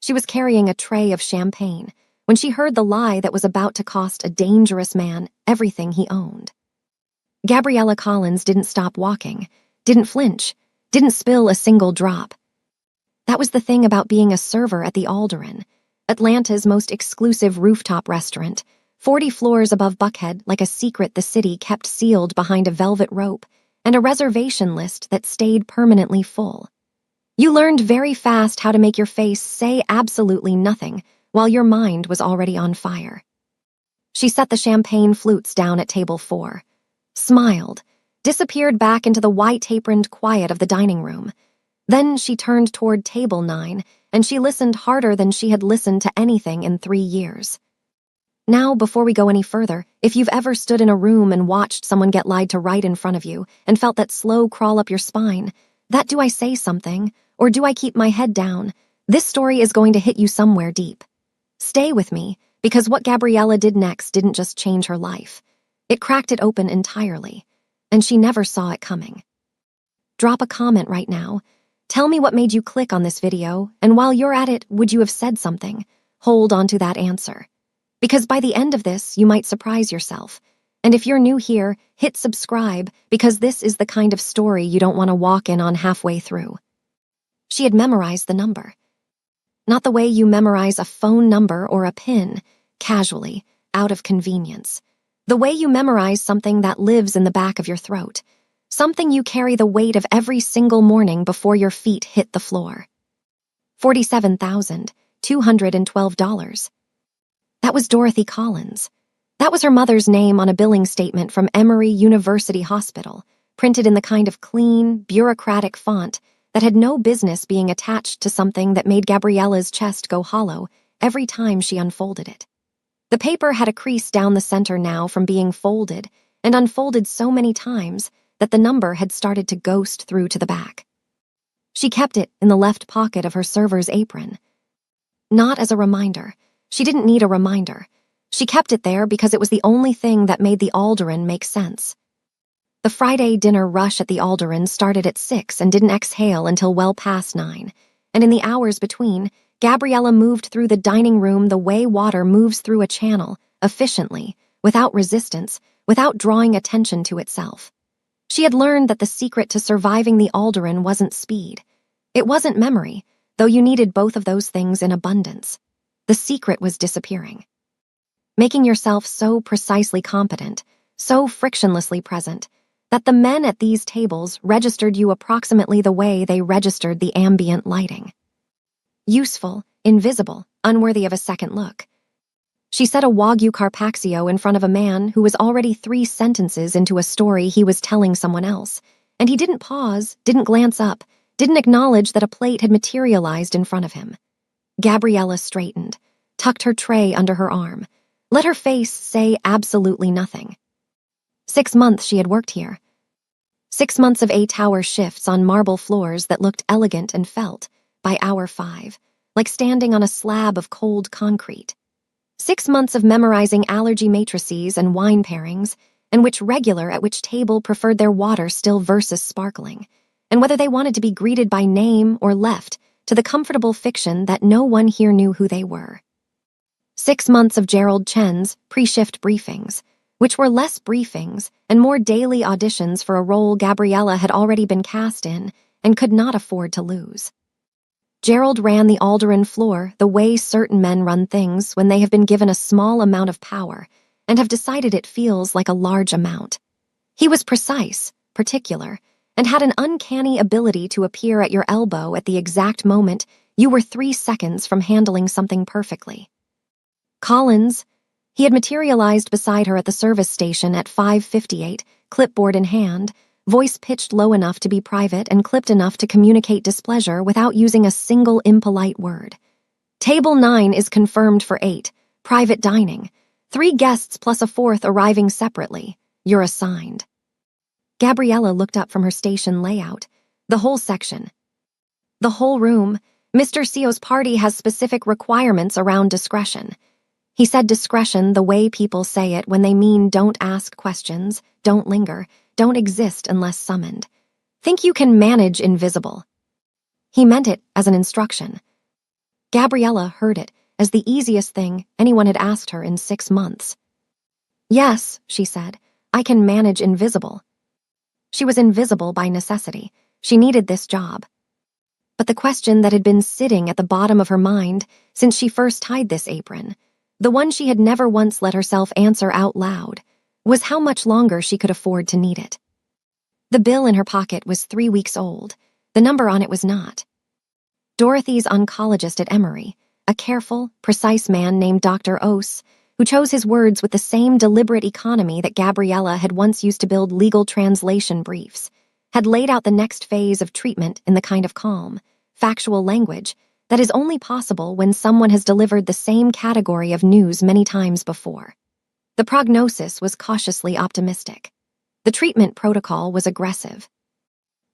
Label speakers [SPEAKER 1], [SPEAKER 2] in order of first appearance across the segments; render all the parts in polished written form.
[SPEAKER 1] She was carrying a tray of champagne when she heard the lie that was about to cost a dangerous man everything he owned. Gabriella Collins didn't stop walking, didn't flinch, didn't spill a single drop. That was the thing about being a server at the Alderaan, Atlanta's most exclusive rooftop restaurant, 40 floors above Buckhead, like a secret the city kept sealed behind a velvet rope, and a reservation list that stayed permanently full. You learned very fast how to make your face say absolutely nothing while your mind was already on fire. She set the champagne flutes down at table 4, smiled, disappeared back into the white-aproned quiet of the dining room. Then she turned toward table 9, and she listened harder than she had listened to anything in 3 years. Now, before we go any further, if you've ever stood in a room and watched someone get lied to right in front of you and felt that slow crawl up your spine, that do I say something, or do I keep my head down, this story is going to hit you somewhere deep. Stay with me, because what Gabriella did next didn't just change her life. It cracked it open entirely, and she never saw it coming. Drop a comment right now. Tell me what made you click on this video, and while you're at it, would you have said something? Hold on to that answer. Because by the end of this, you might surprise yourself. And if you're new here, hit subscribe, because this is the kind of story you don't want to walk in on halfway through. She had memorized the number. Not the way you memorize a phone number or a PIN, casually, out of convenience. The way you memorize something that lives in the back of your throat. Something you carry the weight of every single morning before your feet hit the floor. $47,212. That was Dorothy Collins. That was her mother's name on a billing statement from Emory University Hospital, printed in the kind of clean, bureaucratic font that had no business being attached to something that made Gabriella's chest go hollow every time she unfolded it. The paper had a crease down the center now from being folded and unfolded so many times that the number had started to ghost through to the back. She kept it in the left pocket of her server's apron. Not as a reminder. She didn't need a reminder. She kept it there because it was the only thing that made the Alderaan make sense. The Friday dinner rush at the Alderaan started at 6 and didn't exhale until well past 9, and in the hours between, Gabriella moved through the dining room the way water moves through a channel, efficiently, without resistance, without drawing attention to itself. She had learned that the secret to surviving the Alderaan wasn't speed. It wasn't memory, though you needed both of those things in abundance. The secret was disappearing. Making yourself so precisely competent, so frictionlessly present, that the men at these tables registered you approximately the way they registered the ambient lighting. Useful, invisible, unworthy of a second look. She set a Wagyu Carpaccio in front of a man who was already 3 sentences into a story he was telling someone else, and he didn't pause, didn't glance up, didn't acknowledge that a plate had materialized in front of him. Gabriella straightened, tucked her tray under her arm, let her face say absolutely nothing. 6 months she had worked here. 6 months of 8-hour shifts on marble floors that looked elegant and felt, by hour 5, like standing on a slab of cold concrete. 6 months of memorizing allergy matrices and wine pairings, and which regular at which table preferred their water still versus sparkling, and whether they wanted to be greeted by name or left to the comfortable fiction that no one here knew who they were. 6 months of Gerald Chen's pre-shift briefings, which were less briefings and more daily auditions for a role Gabriella had already been cast in and could not afford to lose. Gerald ran the Alderaan floor the way certain men run things when they have been given a small amount of power and have decided it feels like a large amount. He was precise, particular, and had an uncanny ability to appear at your elbow at the exact moment you were 3 seconds from handling something perfectly. Collins, he had materialized beside her at the service station at 5:58, clipboard in hand, voice pitched low enough to be private and clipped enough to communicate displeasure without using a single impolite word. Table 9 is confirmed for 8, private dining, 3 guests plus a 4th arriving separately. You're assigned. Gabriella looked up from her station layout. The whole section. The whole room. Mr. Sio's party has specific requirements around discretion. He said discretion the way people say it when they mean don't ask questions, don't linger, don't exist unless summoned. Think you can manage invisible. He meant it as an instruction. Gabriella heard it as the easiest thing anyone had asked her in 6 months. "Yes," she said, "I can manage invisible." She was invisible by necessity. She needed this job. But the question that had been sitting at the bottom of her mind since she first tied this apron, the one she had never once let herself answer out loud, was how much longer she could afford to need it. The bill in her pocket was 3 weeks old. The number on it was not. Dorothy's oncologist at Emory, a careful, precise man named Dr. Ose, who chose his words with the same deliberate economy that Gabriella had once used to build legal translation briefs, had laid out the next phase of treatment in the kind of calm, factual language that is only possible when someone has delivered the same category of news many times before. The prognosis was cautiously optimistic. The treatment protocol was aggressive.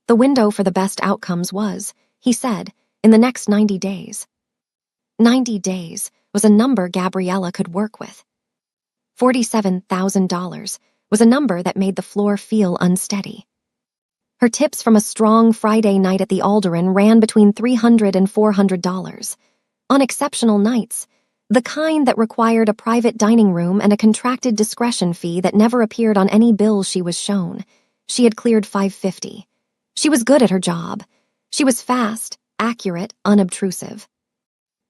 [SPEAKER 1] The window for the best outcomes was, he said, in the next 90 days. 90 days was a number Gabriella could work with. $47,000 was a number that made the floor feel unsteady. Her tips from a strong Friday night at the Alderan ran between $300 and $400. On exceptional nights, the kind that required a private dining room and a contracted discretion fee that never appeared on any bill she was shown, she had cleared $550. She was good at her job. She was fast, accurate, unobtrusive.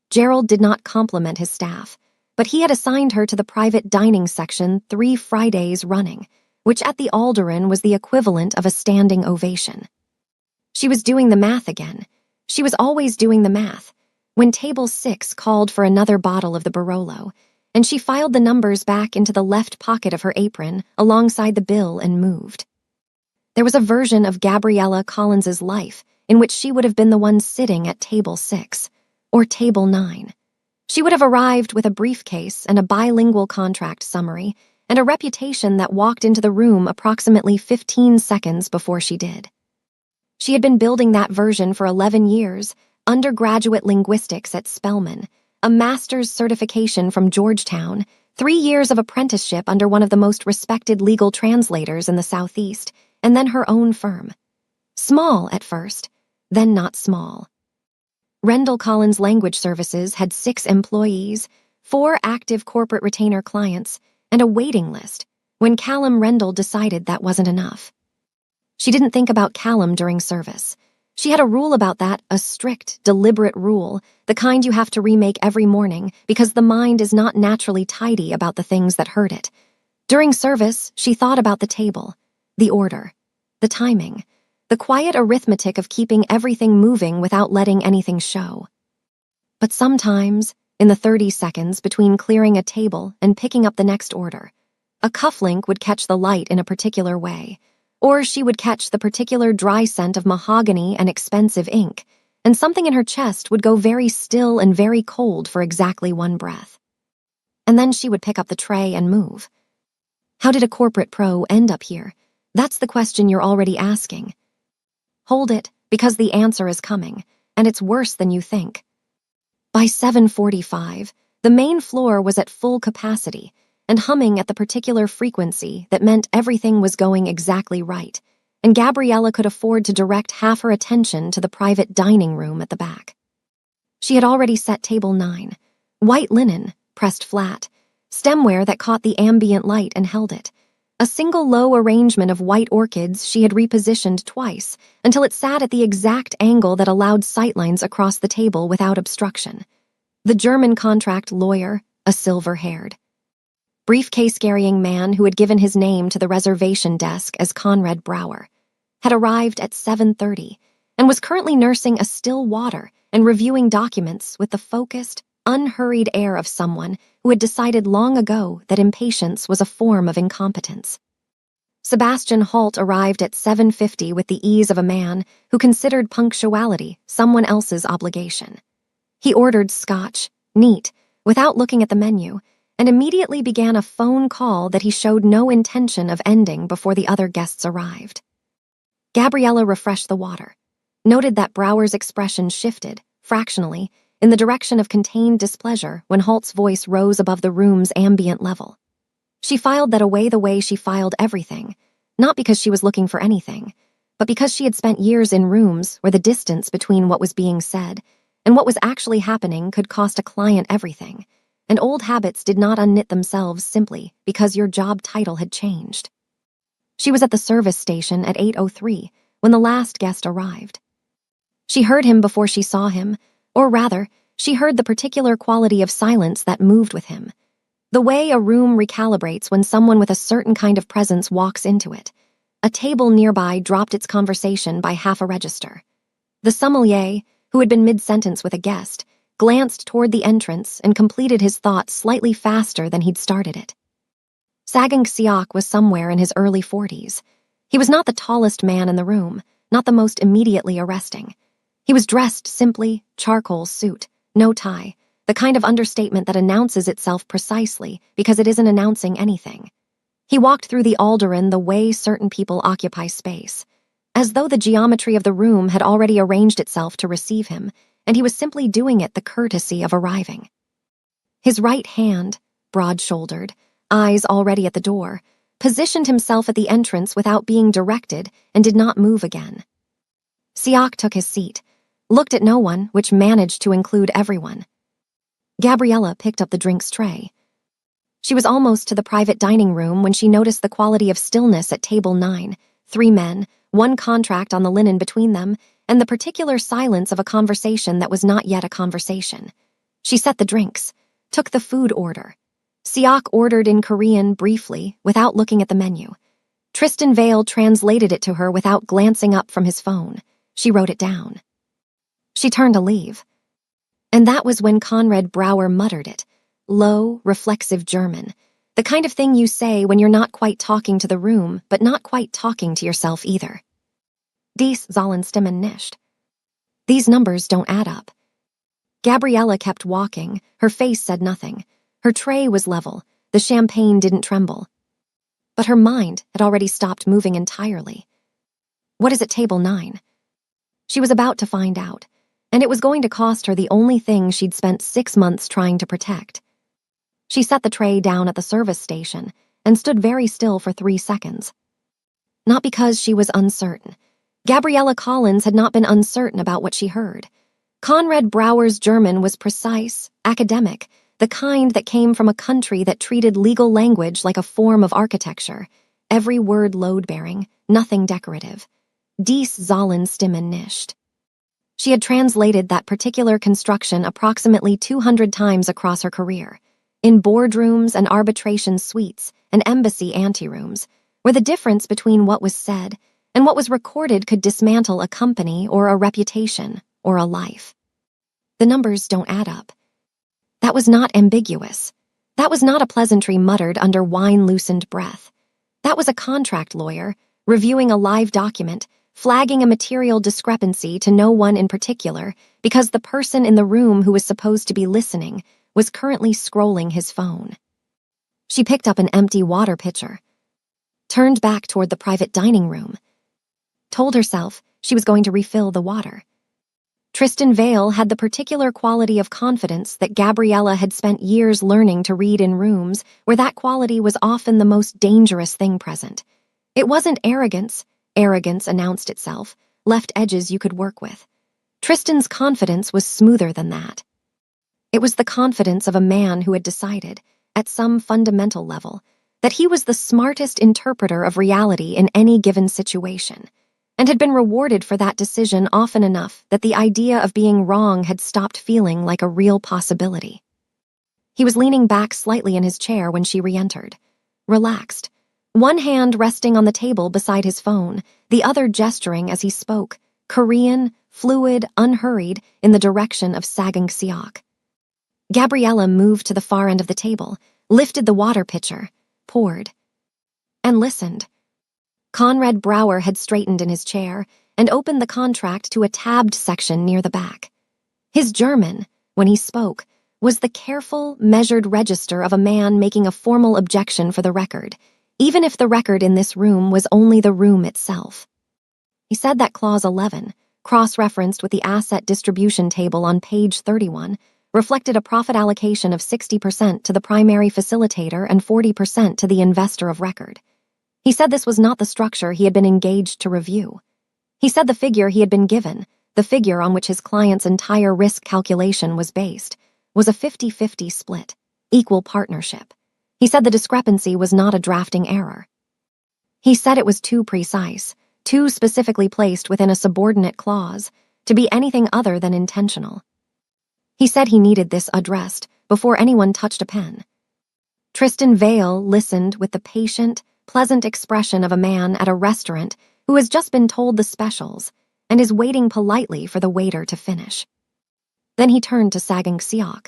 [SPEAKER 1] Gerald did not compliment his staff, but he had assigned her to the private dining section 3 Fridays running, which at the Alderan was the equivalent of a standing ovation. She was doing the math again. She was always doing the math. When table 6 called for another bottle of the Barolo, and she filed the numbers back into the left pocket of her apron alongside the bill and moved. There was a version of Gabriella Collins's life in which she would have been the one sitting at table 6, or table 9. She would have arrived with a briefcase and a bilingual contract summary and a reputation that walked into the room approximately 15 seconds before she did. She had been building that version for 11 years, undergraduate linguistics at Spelman, a master's certification from Georgetown, 3 years of apprenticeship under one of the most respected legal translators in the Southeast, and then her own firm. Small at first, then not small. Rendell Collins Language Services had 6 employees, 4 active corporate retainer clients, and a waiting list when Callum Rendell decided that wasn't enough. She didn't think about Callum during service. She had a rule about that, a strict, deliberate rule, the kind you have to remake every morning because the mind is not naturally tidy about the things that hurt it. During service, she thought about the table, the order, the timing, the quiet arithmetic of keeping everything moving without letting anything show. But sometimes, in the 30 seconds between clearing a table and picking up the next order, a cufflink would catch the light in a particular way, or she would catch the particular dry scent of mahogany and expensive ink, and something in her chest would go very still and very cold for exactly 1 breath. And then she would pick up the tray and move. How did a corporate pro end up here? That's the question you're already asking. Hold it, because the answer is coming, and it's worse than you think. By 7:45, the main floor was at full capacity and humming at the particular frequency that meant everything was going exactly right, and Gabriella could afford to direct half her attention to the private dining room at the back. She had already set table 9, white linen, pressed flat, stemware that caught the ambient light and held it. A single low arrangement of white orchids she had repositioned twice until it sat at the exact angle that allowed sightlines across the table without obstruction. The German contract lawyer, a silver-haired, briefcase-carrying man who had given his name to the reservation desk as Conrad Brower, had arrived at 7:30 and was currently nursing a still water and reviewing documents with the focused, unhurried air of someone who had decided long ago that impatience was a form of incompetence. Sebastian Holt arrived at 7:50 with the ease of a man who considered punctuality someone else's obligation. He ordered scotch, neat, without looking at the menu, and immediately began a phone call that he showed no intention of ending before the other guests arrived. Gabriella refreshed the water, noted that Brower's expression shifted, fractionally, in the direction of contained displeasure when Holt's voice rose above the room's ambient level. She filed that away the way she filed everything, not because she was looking for anything, but because she had spent years in rooms where the distance between what was being said and what was actually happening could cost a client everything, and old habits did not unknit themselves simply because your job title had changed. She was at the service station at 8:03 when the last guest arrived. She heard him before she saw him, or rather, she heard the particular quality of silence that moved with him. The way a room recalibrates when someone with a certain kind of presence walks into it. A table nearby dropped its conversation by half a register. The sommelier, who had been mid-sentence with a guest, glanced toward the entrance and completed his thought slightly faster than he'd started it. Sagang Siak was somewhere in his early 40s. He was not the tallest man in the room, not the most immediately arresting. He was dressed simply, charcoal suit, no tie, the kind of understatement that announces itself precisely because it isn't announcing anything. He walked through the alderaan the way certain people occupy space, as though the geometry of the room had already arranged itself to receive him, and he was simply doing it the courtesy of arriving. His right hand, broad-shouldered, eyes already at the door, positioned himself at the entrance without being directed and did not move again. Siak took his seat, looked at no one, which managed to include everyone. Gabriella picked up the drinks tray. She was almost to the private dining room when she noticed the quality of stillness at table 9, 3 men, 1 contract on the linen between them, and the particular silence of a conversation that was not yet a conversation. She set the drinks, took the food order. Siak ordered in Korean briefly, without looking at the menu. Tristan Vale translated it to her without glancing up from his phone. She wrote it down. She turned to leave. And that was when Conrad Brower muttered it, low, reflexive German, the kind of thing you say when you're not quite talking to the room, but not quite talking to yourself either. Dies sollen stimmen nicht. These numbers don't add up. Gabriella kept walking, her face said nothing. Her tray was level, the champagne didn't tremble. But her mind had already stopped moving entirely. What is at table 9? She was about to find out, and it was going to cost her the only thing she'd spent 6 months trying to protect. She set the tray down at the service station and stood very still for 3 seconds. Not because she was uncertain. Gabriella Collins had not been uncertain about what she heard. Conrad Brower's German was precise, academic, the kind that came from a country that treated legal language like a form of architecture, every word load-bearing, nothing decorative. Dies sollen stimmen nicht. She had translated that particular construction approximately 200 times across her career, in boardrooms and arbitration suites and embassy anterooms, where the difference between what was said and what was recorded could dismantle a company or a reputation or a life. The numbers don't add up. That was not ambiguous. That was not a pleasantry muttered under wine-loosened breath. That was a contract lawyer, reviewing a live document, flagging a material discrepancy to no one in particular because the person in the room who was supposed to be listening was currently scrolling his phone. She picked up an empty water pitcher, turned back toward the private dining room, told herself she was going to refill the water. Tristan Vale had the particular quality of confidence that Gabriella had spent years learning to read in rooms where that quality was often the most dangerous thing present. It wasn't arrogance. Arrogance announced itself, left edges you could work with. Tristan's confidence was smoother than that. It was the confidence of a man who had decided, at some fundamental level, that he was the smartest interpreter of reality in any given situation, and had been rewarded for that decision often enough that the idea of being wrong had stopped feeling like a real possibility. He was leaning back slightly in his chair when she re-entered, relaxed, one hand resting on the table beside his phone, the other gesturing as he spoke, Korean, fluid, unhurried, in the direction of Sagang Siak. Gabriella moved to the far end of the table, lifted the water pitcher, poured, and listened. Conrad Brower had straightened in his chair and opened the contract to a tabbed section near the back. His German, when he spoke, was the careful, measured register of a man making a formal objection for the record, even if the record in this room was only the room itself. He said that Clause 11, cross-referenced with the asset distribution table on page 31, reflected a profit allocation of 60% to the primary facilitator and 40% to the investor of record. He said this was not the structure he had been engaged to review. He said the figure he had been given, the figure on which his client's entire risk calculation was based, was a 50-50 split, equal partnership. He said the discrepancy was not a drafting error. He said it was too precise, too specifically placed within a subordinate clause, to be anything other than intentional. He said he needed this addressed before anyone touched a pen. Tristan Vale listened with the patient, pleasant expression of a man at a restaurant who has just been told the specials and is waiting politely for the waiter to finish. Then he turned to Sagang Seok.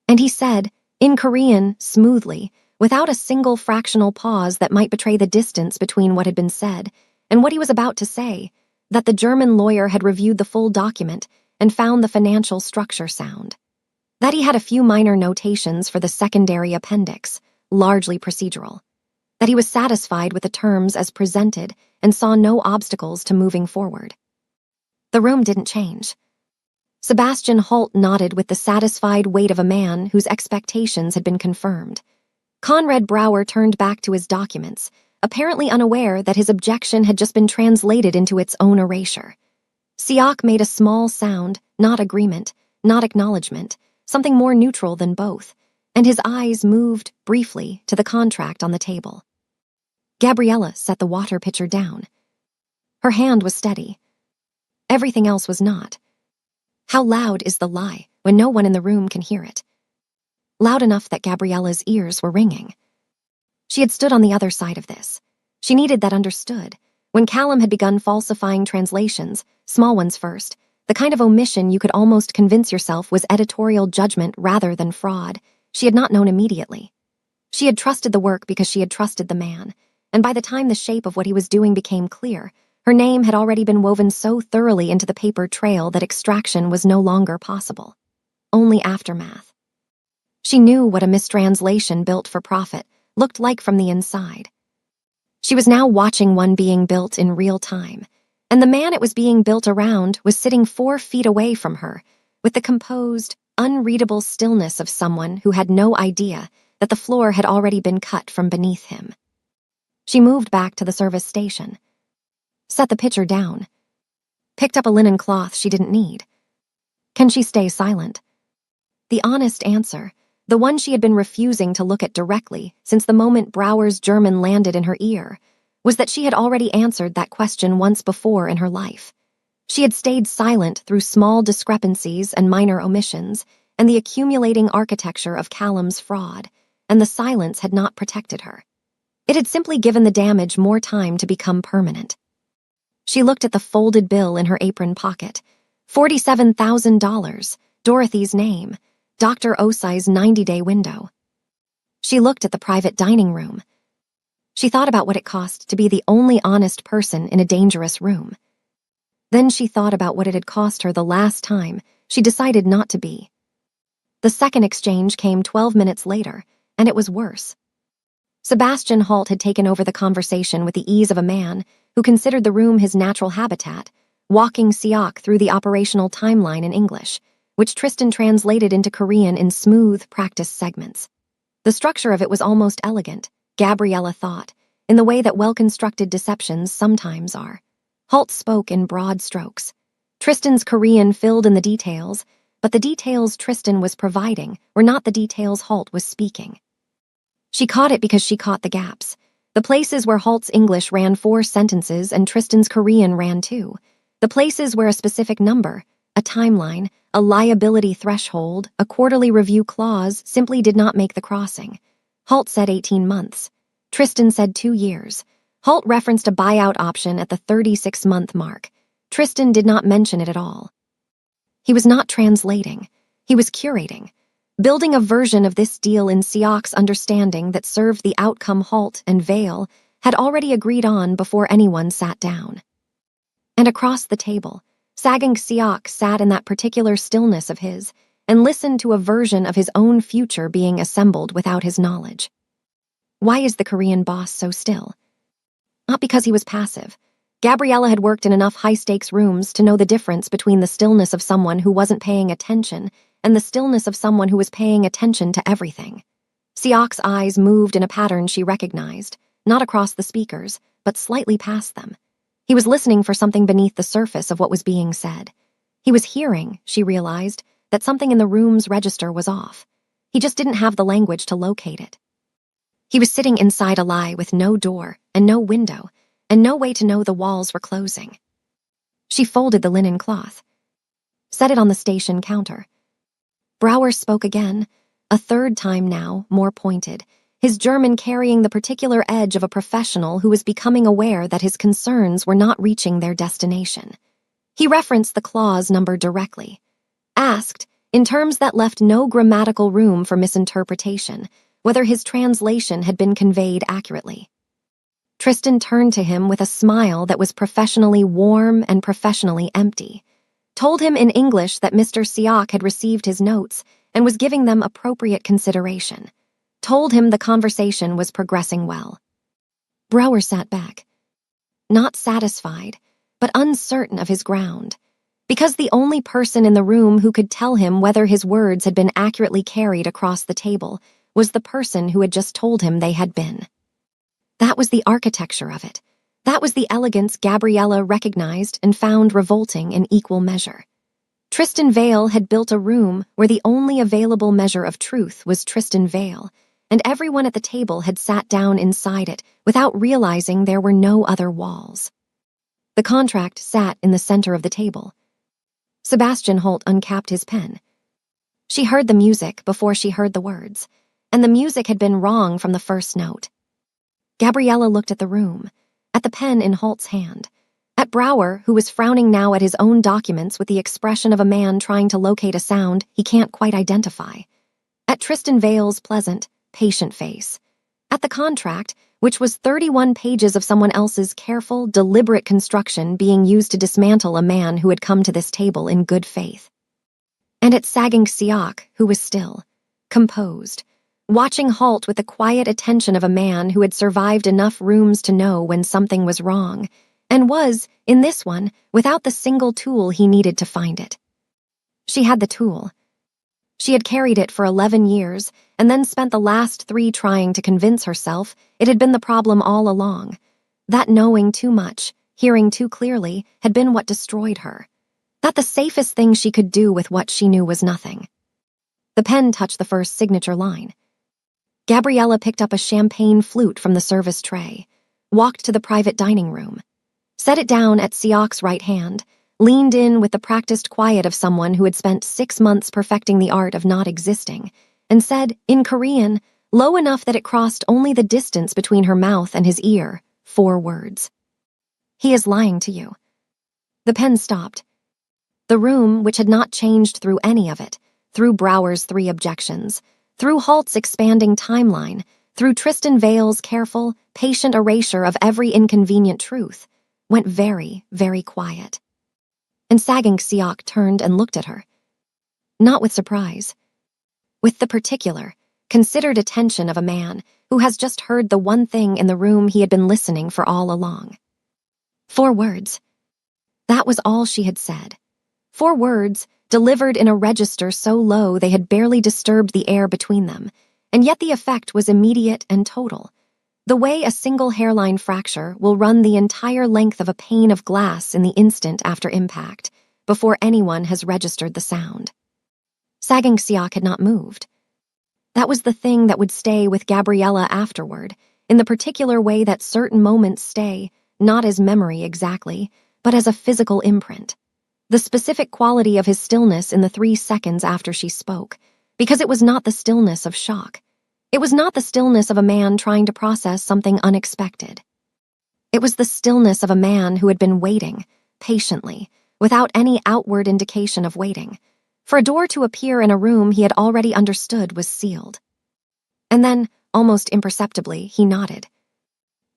[SPEAKER 1] And he said, in Korean, smoothly, without a single fractional pause that might betray the distance between what had been said and what he was about to say, that the German lawyer had reviewed the full document and found the financial structure sound. That he had a few minor notations for the secondary appendix, largely procedural. That he was satisfied with the terms as presented and saw no obstacles to moving forward. The room didn't change. Sebastian Holt nodded with the satisfied weight of a man whose expectations had been confirmed. Conrad Brower turned back to his documents, apparently unaware that his objection had just been translated into its own erasure. Seok made a small sound, not agreement, not acknowledgement, something more neutral than both, and his eyes moved, briefly, to the contract on the table. Gabriella set the water pitcher down. Her hand was steady. Everything else was not. How loud is the lie when no one in the room can hear it? Loud enough that Gabriella's ears were ringing. She had stood on the other side of this. She needed that understood. When Callum had begun falsifying translations, small ones first, the kind of omission you could almost convince yourself was editorial judgment rather than fraud, she had not known immediately. She had trusted the work because she had trusted the man, and by the time the shape of what he was doing became clear, her name had already been woven so thoroughly into the paper trail that extraction was no longer possible. Only aftermath. She knew what a mistranslation built for profit looked like from the inside. She was now watching one being built in real time, and the man it was being built around was sitting 4 feet away from her, with the composed, unreadable stillness of someone who had no idea that the floor had already been cut from beneath him. She moved back to the service station, set the pitcher down, picked up a linen cloth she didn't need. Can she stay silent? The honest answer, the one she had been refusing to look at directly since the moment Brower's German landed in her ear, was that she had already answered that question once before in her life. She had stayed silent through small discrepancies and minor omissions, and the accumulating architecture of Callum's fraud, and the silence had not protected her. It had simply given the damage more time to become permanent. She looked at the folded bill in her apron pocket. $47,000, Dorothy's name, Dr. Osai's 90-day window. She looked at the private dining room. She thought about what it cost to be the only honest person in a dangerous room. Then she thought about what it had cost her the last time she decided not to be. The second exchange came 12 minutes later, and it was worse. Sebastian Holt had taken over the conversation with the ease of a man who considered the room his natural habitat, walking Seok through the operational timeline in English, which Tristan translated into Korean in smooth practice segments. The structure of it was almost elegant, Gabriella thought, in the way that well-constructed deceptions sometimes are. Holt spoke in broad strokes. Tristan's Korean filled in the details, but the details Tristan was providing were not the details Holt was speaking. She caught it because she caught the gaps. The places where Holt's English ran 4 sentences and Tristan's Korean ran 2. The places where a specific number, a timeline, a liability threshold, a quarterly review clause simply did not make the crossing. Holt said 18 months. Tristan said 2 years. Holt referenced a buyout option at the 36-month mark. Tristan did not mention it at all. He was not translating. He was curating. Building a version of this deal in Seok's understanding that served the outcome Holt and Vale had already agreed on before anyone sat down. And across the table, Sagang Seok sat in that particular stillness of his and listened to a version of his own future being assembled without his knowledge. Why is the Korean boss so still? Not because he was passive. Gabriella had worked in enough high-stakes rooms to know the difference between the stillness of someone who wasn't paying attention and the stillness of someone who was paying attention to everything. Seok's eyes moved in a pattern she recognized, not across the speakers, but slightly past them. He was listening for something beneath the surface of what was being said. He was hearing, she realized, that something in the room's register was off. He just didn't have the language to locate it. He was sitting inside a lie with no door and no window and no way to know the walls were closing. She folded the linen cloth, set it on the station counter. Brower spoke again, a third time now, more pointed, his German carrying the particular edge of a professional who was becoming aware that his concerns were not reaching their destination. He referenced the clause number directly, asked, in terms that left no grammatical room for misinterpretation, whether his translation had been conveyed accurately. Tristan turned to him with a smile that was professionally warm and professionally empty, told him in English that Mr. Siak had received his notes and was giving them appropriate consideration, told him the conversation was progressing well. Brower sat back, not satisfied, but uncertain of his ground, because the only person in the room who could tell him whether his words had been accurately carried across the table was the person who had just told him they had been. That was the architecture of it. That was the elegance Gabriella recognized and found revolting in equal measure. Tristan Vale had built a room where the only available measure of truth was Tristan Vale, and everyone at the table had sat down inside it without realizing there were no other walls. The contract sat in the center of the table. Sebastian Holt uncapped his pen. She heard the music before she heard the words, and the music had been wrong from the first note. Gabriella looked at the room, at the pen in Holt's hand, at Brower, who was frowning now at his own documents with the expression of a man trying to locate a sound he can't quite identify, at Tristan Vale's pleasant, patient face, at the contract, which was 31 pages of someone else's careful, deliberate construction being used to dismantle a man who had come to this table in good faith, and at sagging Siak, who was still, composed, watching Holt with the quiet attention of a man who had survived enough rooms to know when something was wrong, and was, in this one, without the single tool he needed to find it. She had the tool. She had carried it for 11 years, and then spent the last 3 trying to convince herself it had been the problem all along. That knowing too much, hearing too clearly, had been what destroyed her. That the safest thing she could do with what she knew was nothing. The pen touched the first signature line. Gabriella picked up a champagne flute from the service tray, walked to the private dining room, set it down at Siak's right hand, leaned in with the practiced quiet of someone who had spent 6 months perfecting the art of not existing, and said, in Korean, low enough that it crossed only the distance between her mouth and his ear, 4 words. He is lying to you. The pen stopped. The room, which had not changed through any of it, through Brower's 3 objections, through Holt's expanding timeline, through Tristan Vale's careful, patient erasure of every inconvenient truth, went very, very quiet. And sagging Siak turned and looked at her. Not with surprise. With the particular, considered attention of a man who has just heard the one thing in the room he had been listening for all along. 4 words. That was all she had said. 4 words, delivered in a register so low they had barely disturbed the air between them, and yet the effect was immediate and total. The way a single hairline fracture will run the entire length of a pane of glass in the instant after impact, before anyone has registered the sound. Sagging Siak had not moved. That was the thing that would stay with Gabriella afterward, in the particular way that certain moments stay, not as memory exactly, but as a physical imprint. The specific quality of his stillness in the 3 seconds after she spoke, because it was not the stillness of shock. It was not the stillness of a man trying to process something unexpected. It was the stillness of a man who had been waiting, patiently, without any outward indication of waiting, for a door to appear in a room he had already understood was sealed. And then, almost imperceptibly, he nodded.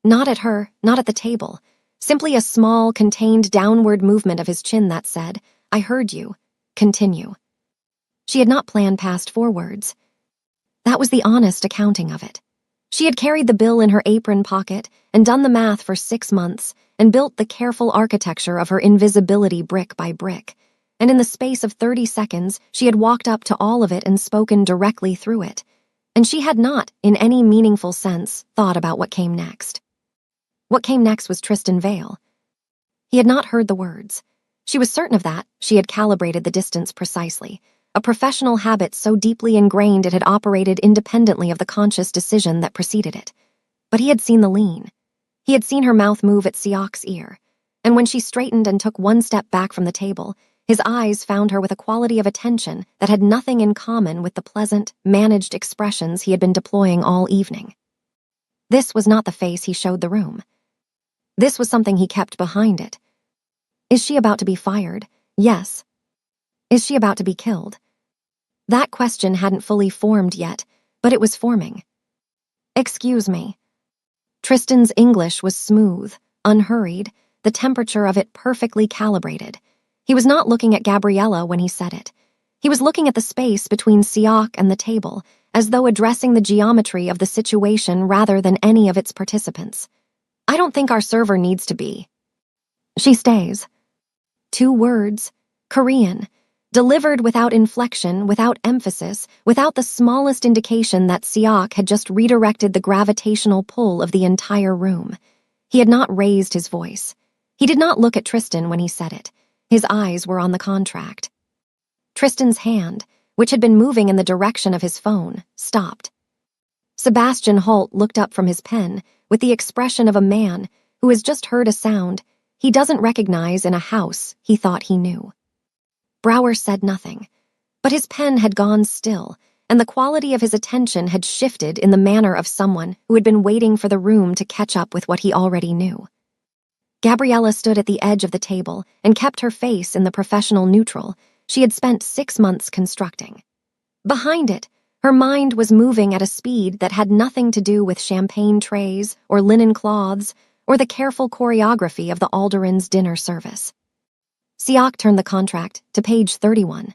[SPEAKER 1] Not at her, not at the table, simply a small, contained downward movement of his chin that said, I heard you. Continue. She had not planned past 4 words. That was the honest accounting of it. She had carried the bill in her apron pocket and done the math for 6 months and built the careful architecture of her invisibility brick by brick, and in the space of 30 seconds she had walked up to all of it and spoken directly through it, and she had not, in any meaningful sense, thought about what came next. What came next was Tristan Vale. He had not heard the words. She was certain of that. She had calibrated the distance precisely, a professional habit so deeply ingrained it had operated independently of the conscious decision that preceded it. But he had seen the lean. He had seen her mouth move at Siak's ear, and when she straightened and took one step back from the table, his eyes found her with a quality of attention that had nothing in common with the pleasant, managed expressions he had been deploying all evening. This was not the face he showed the room. This was something he kept behind it. Is she about to be fired? Yes. Is she about to be killed? That question hadn't fully formed yet, but it was forming. Excuse me. Tristan's English was smooth, unhurried, the temperature of it perfectly calibrated. He was not looking at Gabriella when he said it. He was looking at the space between Siak and the table, as though addressing the geometry of the situation rather than any of its participants. I don't think our server needs to be. She stays. 2 words, Korean, delivered without inflection, without emphasis, without the smallest indication that Siak had just redirected the gravitational pull of the entire room. He had not raised his voice. He did not look at Tristan when he said it. His eyes were on the contract. Tristan's hand, which had been moving in the direction of his phone, stopped. Sebastian Holt looked up from his pen with the expression of a man who has just heard a sound he doesn't recognize in a house he thought he knew. Brower said nothing, but his pen had gone still, and the quality of his attention had shifted in the manner of someone who had been waiting for the room to catch up with what he already knew. Gabriella stood at the edge of the table and kept her face in the professional neutral she had spent 6 months constructing. Behind it, her mind was moving at a speed that had nothing to do with champagne trays or linen cloths or the careful choreography of the Alderans' dinner service. Siak turned the contract to page 31,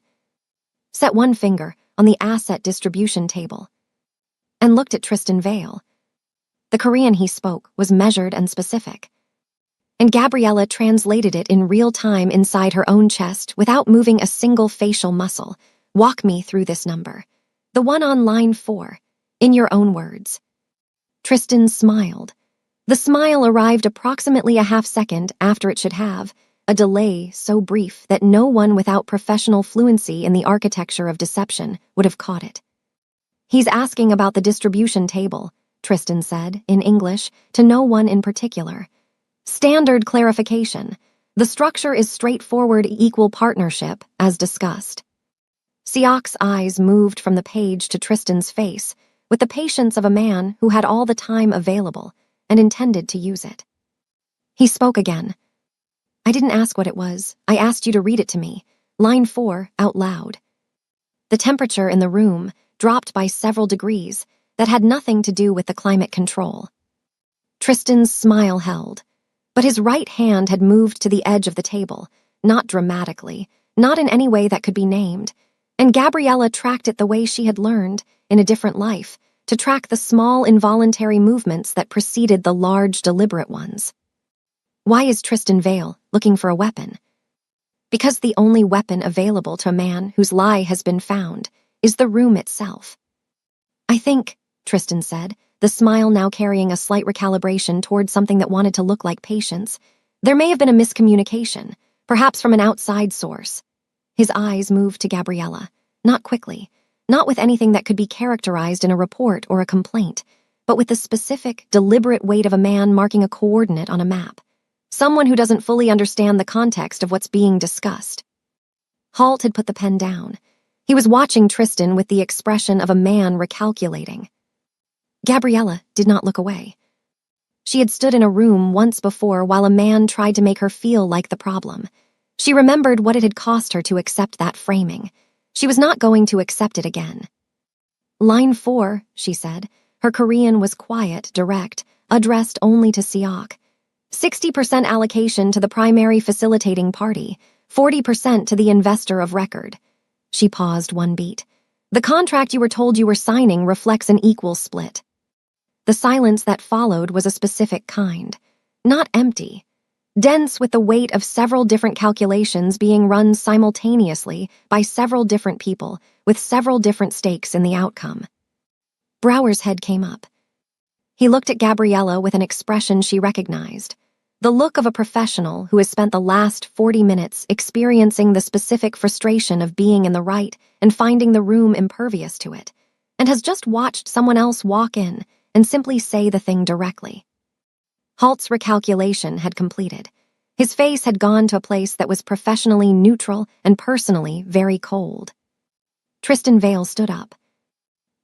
[SPEAKER 1] set one finger on the asset distribution table, and looked at Tristan Vale. The Korean he spoke was measured and specific, and Gabriella translated it in real time inside her own chest without moving a single facial muscle. Walk me through this number. The one on line 4, in your own words. Tristan smiled. The smile arrived approximately a half-second after it should have, a delay so brief that no one without professional fluency in the architecture of deception would have caught it. He's asking about the distribution table, Tristan said, in English, to no one in particular. Standard clarification. The structure is straightforward equal partnership, as discussed. Siak's eyes moved from the page to Tristan's face, with the patience of a man who had all the time available and intended to use it. He spoke again. I didn't ask what it was. I asked you to read it to me. Line 4, out loud. The temperature in the room dropped by several degrees that had nothing to do with the climate control. Tristan's smile held, but his right hand had moved to the edge of the table, not dramatically, not in any way that could be named, and Gabriella tracked it the way she had learned, in a different life, to track the small involuntary movements that preceded the large deliberate ones. Why is Tristan Vale looking for a weapon? Because the only weapon available to a man whose lie has been found is the room itself. I think, Tristan said, the smile now carrying a slight recalibration towards something that wanted to look like patience, there may have been a miscommunication, perhaps from an outside source. His eyes moved to Gabriella, not quickly, not with anything that could be characterized in a report or a complaint, but with the specific, deliberate weight of a man marking a coordinate on a map. Someone who doesn't fully understand the context of what's being discussed. Holt had put the pen down. He was watching Tristan with the expression of a man recalculating. Gabriella did not look away. She had stood in a room once before while a man tried to make her feel like the problem. She remembered what it had cost her to accept that framing. She was not going to accept it again. Line 4, she said. Her Korean was quiet, direct, addressed only to Siak. 60% allocation to the primary facilitating party, 40% to the investor of record. She paused one beat. The contract you were told you were signing reflects an equal split. The silence that followed was a specific kind, not empty, dense with the weight of several different calculations being run simultaneously by several different people with several different stakes in the outcome. Brower's head came up. He looked at Gabriella with an expression she recognized. The look of a professional who has spent the last 40 minutes experiencing the specific frustration of being in the right and finding the room impervious to it, and has just watched someone else walk in and simply say the thing directly. Halt's recalculation had completed. His face had gone to a place that was professionally neutral and personally very cold. Tristan Vale stood up.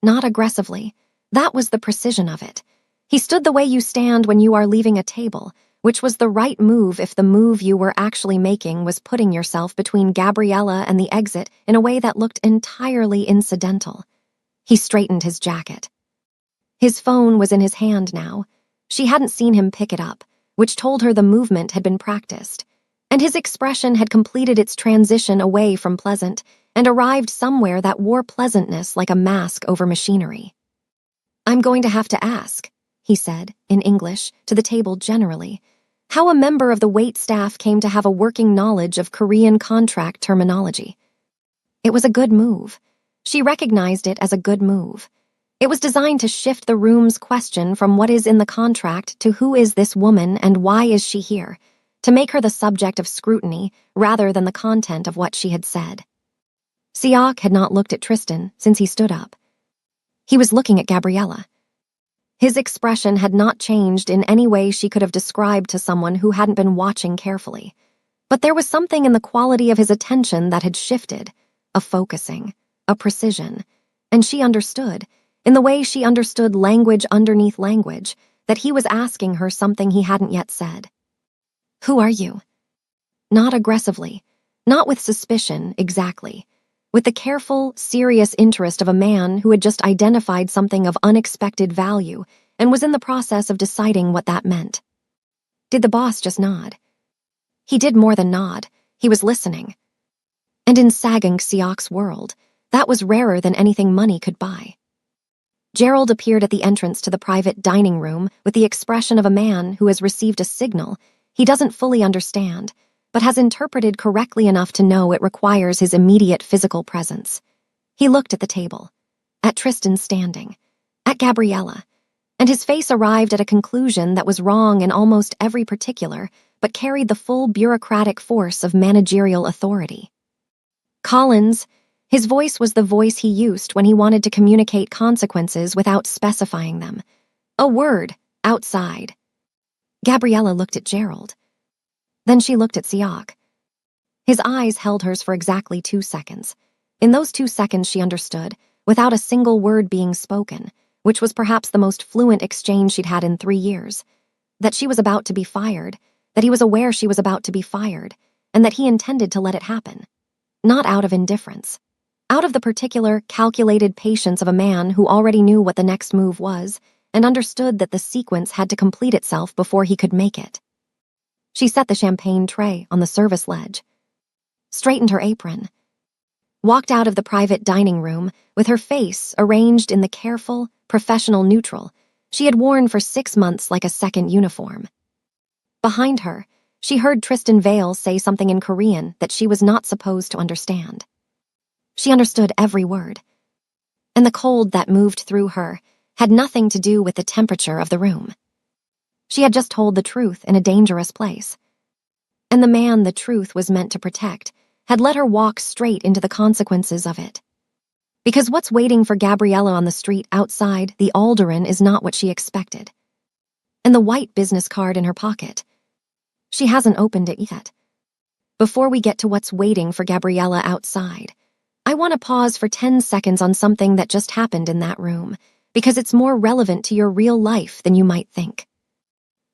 [SPEAKER 1] Not aggressively. That was the precision of it. He stood the way you stand when you are leaving a table, which was the right move if the move you were actually making was putting yourself between Gabriella and the exit in a way that looked entirely incidental. He straightened his jacket. His phone was in his hand now. She hadn't seen him pick it up, which told her the movement had been practiced, and his expression had completed its transition away from pleasant and arrived somewhere that wore pleasantness like a mask over machinery. "I'm going to have to ask," he said, in English, to the table generally, how a member of the wait staff came to have a working knowledge of Korean contract terminology. It was a good move. She recognized it as a good move. It was designed to shift the room's question from what is in the contract to who is this woman and why is she here, to make her the subject of scrutiny rather than the content of what she had said. Siak had not looked at Tristan since he stood up. He was looking at Gabriella. His expression had not changed in any way she could have described to someone who hadn't been watching carefully. But there was something in the quality of his attention that had shifted, a focusing, a precision, and she understood, in the way she understood language underneath language, that he was asking her something he hadn't yet said. "Who are you?" Not aggressively, not with suspicion, exactly. With the careful, serious interest of a man who had just identified something of unexpected value and was in the process of deciding what that meant. Did the boss just nod? He did more than nod. He was listening. And in Sagong Siak's world, that was rarer than anything money could buy. Gerald appeared at the entrance to the private dining room with the expression of a man who has received a signal he doesn't fully understand, but has interpreted correctly enough to know it requires his immediate physical presence. He looked at the table, at Tristan standing, at Gabriella, and his face arrived at a conclusion that was wrong in almost every particular, but carried the full bureaucratic force of managerial authority. Collins, his voice was the voice he used when he wanted to communicate consequences without specifying them. A word, outside. Gabriella looked at Gerald. Then she looked at Siak. His eyes held hers for exactly 2 seconds. In those 2 seconds she understood, without a single word being spoken, which was perhaps the most fluent exchange she'd had in 3 years, that she was about to be fired, that he was aware she was about to be fired, and that he intended to let it happen. Not out of indifference. Out of the particular, calculated patience of a man who already knew what the next move was and understood that the sequence had to complete itself before he could make it. She set the champagne tray on the service ledge, straightened her apron, walked out of the private dining room with her face arranged in the careful, professional neutral she had worn for 6 months like a second uniform. Behind her, she heard Tristan Vale say something in Korean that she was not supposed to understand. She understood every word, and the cold that moved through her had nothing to do with the temperature of the room. She had just told the truth in a dangerous place, and the man the truth was meant to protect had let her walk straight into the consequences of it. Because what's waiting for Gabriella on the street outside the Alderaan is not what she expected. And the white business card in her pocket. She hasn't opened it yet. Before we get to what's waiting for Gabriella outside, I want to pause for 10 seconds on something that just happened in that room, because it's more relevant to your real life than you might think.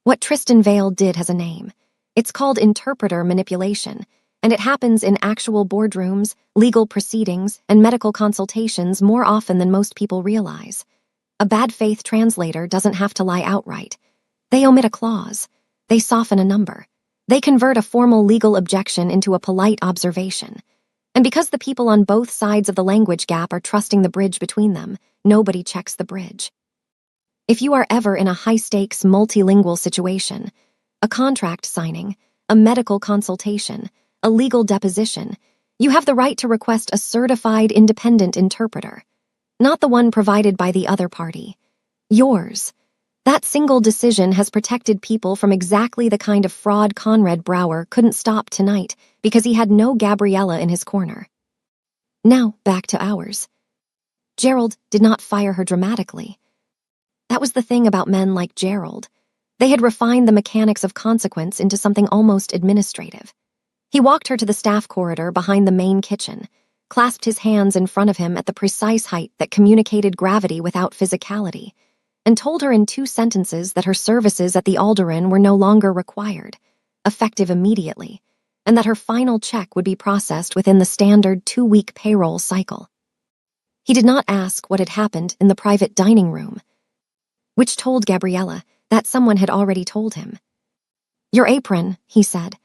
[SPEAKER 1] What Tristan Vale did has a name. It's called interpreter manipulation, and it happens in actual boardrooms, legal proceedings, and medical consultations more often than most people realize. A bad faith translator doesn't have to lie outright. They omit a clause. They soften a number. They convert a formal legal objection into a polite observation. And because the people on both sides of the language gap are trusting the bridge between them, nobody checks the bridge. If you are ever in a high-stakes multilingual situation, a contract signing, a medical consultation, a legal deposition, you have the right to request a certified independent interpreter, not the one provided by the other party. Yours. That single decision has protected people from exactly the kind of fraud Conrad Brower couldn't stop tonight because he had no Gabriella in his corner. Now, back to ours. Gerald did not fire her dramatically. That was the thing about men like Gerald. They had refined the mechanics of consequence into something almost administrative. He walked her to the staff corridor behind the main kitchen, clasped his hands in front of him at the precise height that communicated gravity without physicality, and told her in 2 sentences that her services at the Alderaan were no longer required, effective immediately, and that her final check would be processed within the standard 2-week payroll cycle. He did not ask what had happened in the private dining room, which told Gabriella that someone had already told him. "Your apron," he said.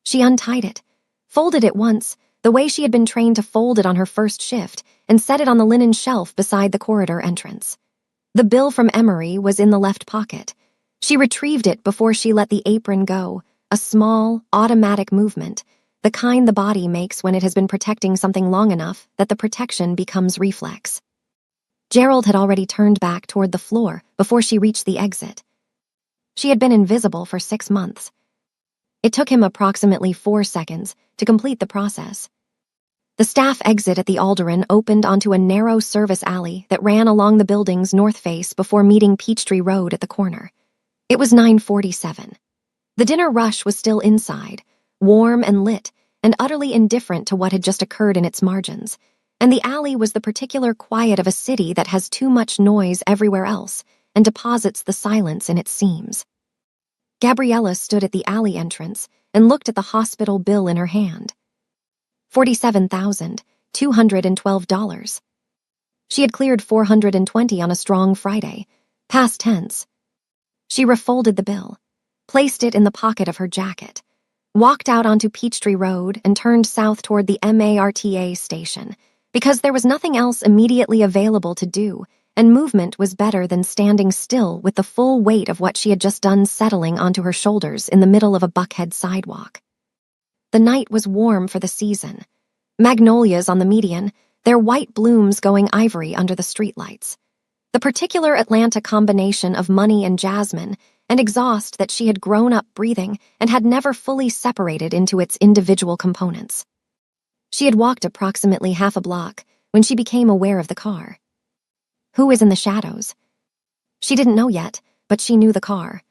[SPEAKER 1] She untied it, folded it once, the way she had been trained to fold it on her first shift, and set it on the linen shelf beside the corridor entrance. The bill from Emery was in the left pocket. She retrieved it before she let the apron go, a small, automatic movement, the kind the body makes when it has been protecting something long enough that the protection becomes reflex. Gerald had already turned back toward the floor before she reached the exit. She had been invisible for 6 months. It took him approximately 4 seconds to complete the process. The staff exit at the Alderaan opened onto a narrow service alley that ran along the building's north face before meeting Peachtree Road at the corner. It was 9:47. The dinner rush was still inside, warm and lit, and utterly indifferent to what had just occurred in its margins, and the alley was the particular quiet of a city that has too much noise everywhere else and deposits the silence in its seams. Gabriella stood at the alley entrance and looked at the hospital bill in her hand. $47,212. She had cleared $420 on a strong Friday, past tense. She refolded the bill, placed it in the pocket of her jacket, walked out onto Peachtree Road and turned south toward the MARTA station, because there was nothing else immediately available to do, and movement was better than standing still with the full weight of what she had just done settling onto her shoulders in the middle of a Buckhead sidewalk. The night was warm for the season. Magnolias on the median, their white blooms going ivory under the streetlights. The particular Atlanta combination of money and jasmine, and exhaust that she had grown up breathing and had never fully separated into its individual components. She had walked approximately half a block when she became aware of the car. Who was in the shadows? She didn't know yet, but she knew the car.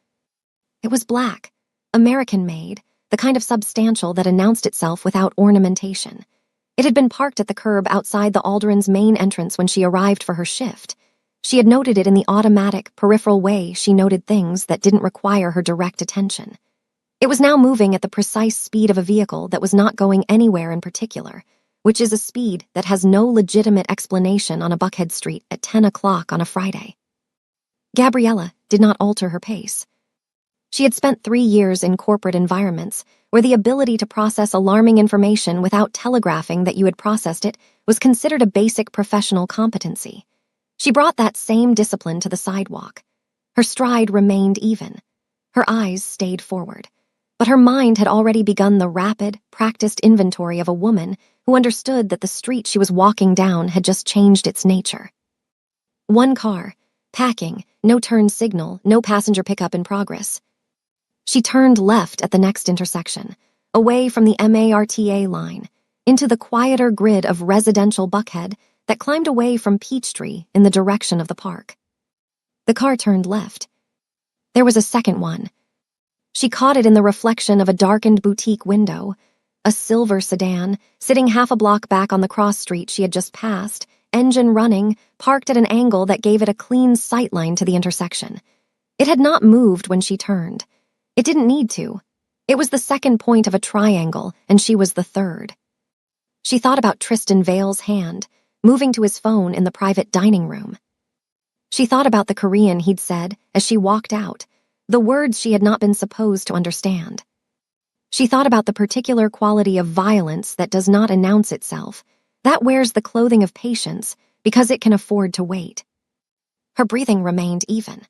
[SPEAKER 1] It was black, American-made, the kind of substantial that announced itself without ornamentation. It had been parked at the curb outside the Alderaan's main entrance when she arrived for her shift. She had noted it in the automatic, peripheral way she noted things that didn't require her direct attention. It was now moving at the precise speed of a vehicle that was not going anywhere in particular, which is a speed that has no legitimate explanation on a Buckhead street at 10 o'clock on a Friday. Gabriella did not alter her pace. She had spent 3 years in corporate environments where the ability to process alarming information without telegraphing that you had processed it was considered a basic professional competency. She brought that same discipline to the sidewalk. Her stride remained even. Her eyes stayed forward. But her mind had already begun the rapid, practiced inventory of a woman who understood that the street she was walking down had just changed its nature. One car, packing, no turn signal, no passenger pickup in progress. She turned left at the next intersection, away from the MARTA line, into the quieter grid of residential Buckhead that climbed away from Peachtree in the direction of the park. The car turned left. There was a second one. She caught it in the reflection of a darkened boutique window, a silver sedan, sitting half a block back on the cross street she had just passed, engine running, parked at an angle that gave it a clean sightline to the intersection. It had not moved when she turned. It didn't need to. It was the second point of a triangle, and she was the third. She thought about Tristan Vale's hand, moving to his phone in the private dining room. She thought about the Korean he'd said as she walked out, the words she had not been supposed to understand. She thought about the particular quality of violence that does not announce itself, that wears the clothing of patience because it can afford to wait. Her breathing remained even.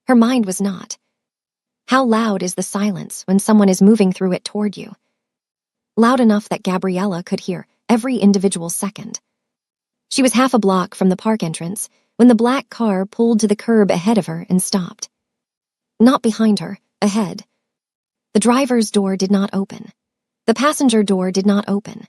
[SPEAKER 1] Her mind was not. How loud is the silence when someone is moving through it toward you? Loud enough that Gabriella could hear every individual second. She was half a block from the park entrance when the black car pulled to the curb ahead of her and stopped. Not behind her, ahead. The driver's door did not open. The passenger door did not open.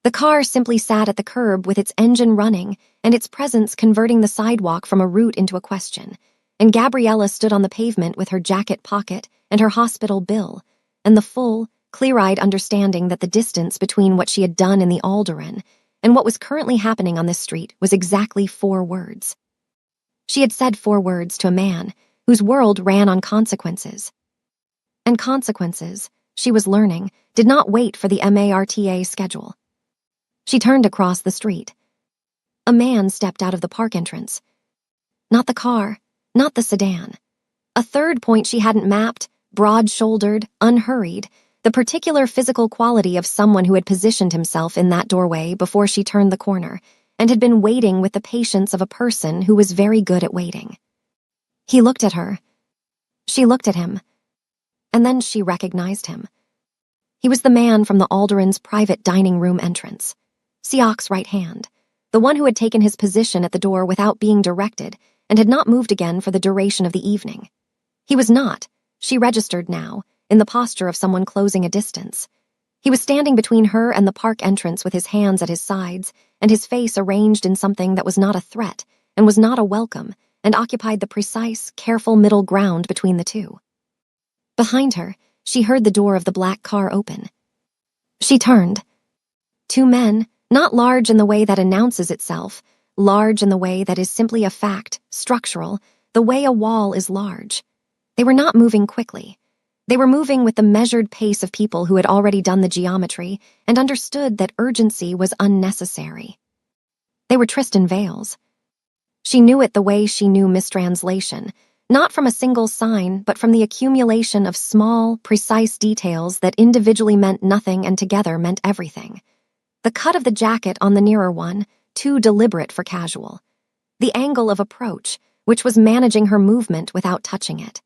[SPEAKER 1] The car simply sat at the curb with its engine running and its presence converting the sidewalk from a route into a question, and Gabriella stood on the pavement with her jacket pocket and her hospital bill, and the full, clear-eyed understanding that the distance between what she had done in the Alderaan and what was currently happening on this street was exactly 4 words. She had said 4 words to a man whose world ran on consequences. And consequences, she was learning, did not wait for the MARTA schedule. She turned across the street. A man stepped out of the park entrance. Not the car, not the sedan. A third point she hadn't mapped, broad-shouldered, unhurried, the particular physical quality of someone who had positioned himself in that doorway before she turned the corner and had been waiting with the patience of a person who was very good at waiting. He looked at her. She looked at him. And then she recognized him. He was the man from the Alderaan's private dining room entrance, Siok's right hand, the one who had taken his position at the door without being directed and had not moved again for the duration of the evening. He was not, she registered now, in the posture of someone closing a distance. He was standing between her and the park entrance with his hands at his sides and his face arranged in something that was not a threat and was not a welcome and occupied the precise, careful middle ground between the two. Behind her, she heard the door of the black car open. She turned. 2 men, not large in the way that announces itself, large in the way that is simply a fact, structural, the way a wall is large. They were not moving quickly. They were moving with the measured pace of people who had already done the geometry and understood that urgency was unnecessary. They were Tristan Vale's. She knew it the way she knew mistranslation, not from a single sign, but from the accumulation of small, precise details that individually meant nothing and together meant everything. The cut of the jacket on the nearer one, too deliberate for casual. The angle of approach, which was managing her movement without touching it.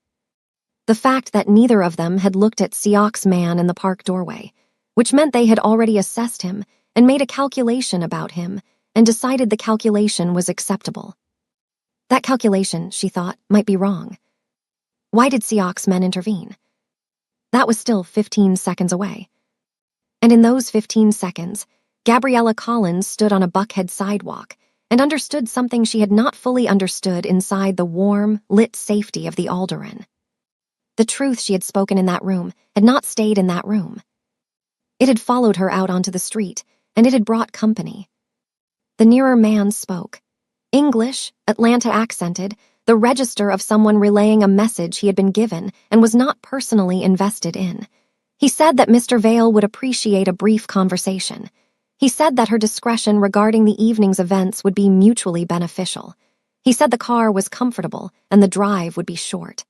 [SPEAKER 1] The fact that neither of them had looked at Siok's man in the park doorway, which meant they had already assessed him and made a calculation about him and decided the calculation was acceptable. That calculation, she thought, might be wrong. Why did Siok's men intervene? That was still 15 seconds away. And in those 15 seconds, Gabriella Collins stood on a Buckhead sidewalk and understood something she had not fully understood inside the warm, lit safety of the Alderaan. The truth she had spoken in that room had not stayed in that room. It had followed her out onto the street, and it had brought company. The nearer man spoke. English, Atlanta accented, the register of someone relaying a message he had been given and was not personally invested in. He said that Mr. Vale would appreciate a brief conversation. He said that her discretion regarding the evening's events would be mutually beneficial. He said the car was comfortable and the drive would be short.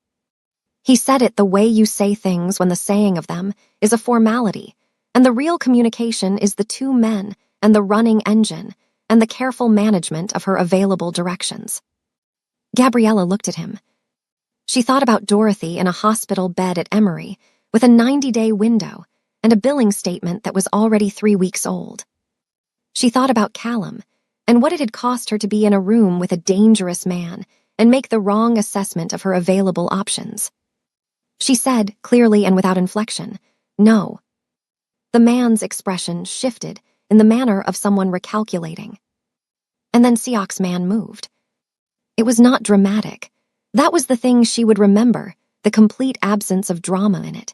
[SPEAKER 1] He said it the way you say things when the saying of them is a formality, and the real communication is the 2 men and the running engine and the careful management of her available directions. Gabriella looked at him. She thought about Dorothy in a hospital bed at Emory with a 90-day window and a billing statement that was already 3 weeks old. She thought about Callum and what it had cost her to be in a room with a dangerous man and make the wrong assessment of her available options. She said, clearly and without inflection, no. The man's expression shifted in the manner of someone recalculating. And then Siok's man moved. It was not dramatic. That was the thing she would remember, the complete absence of drama in it.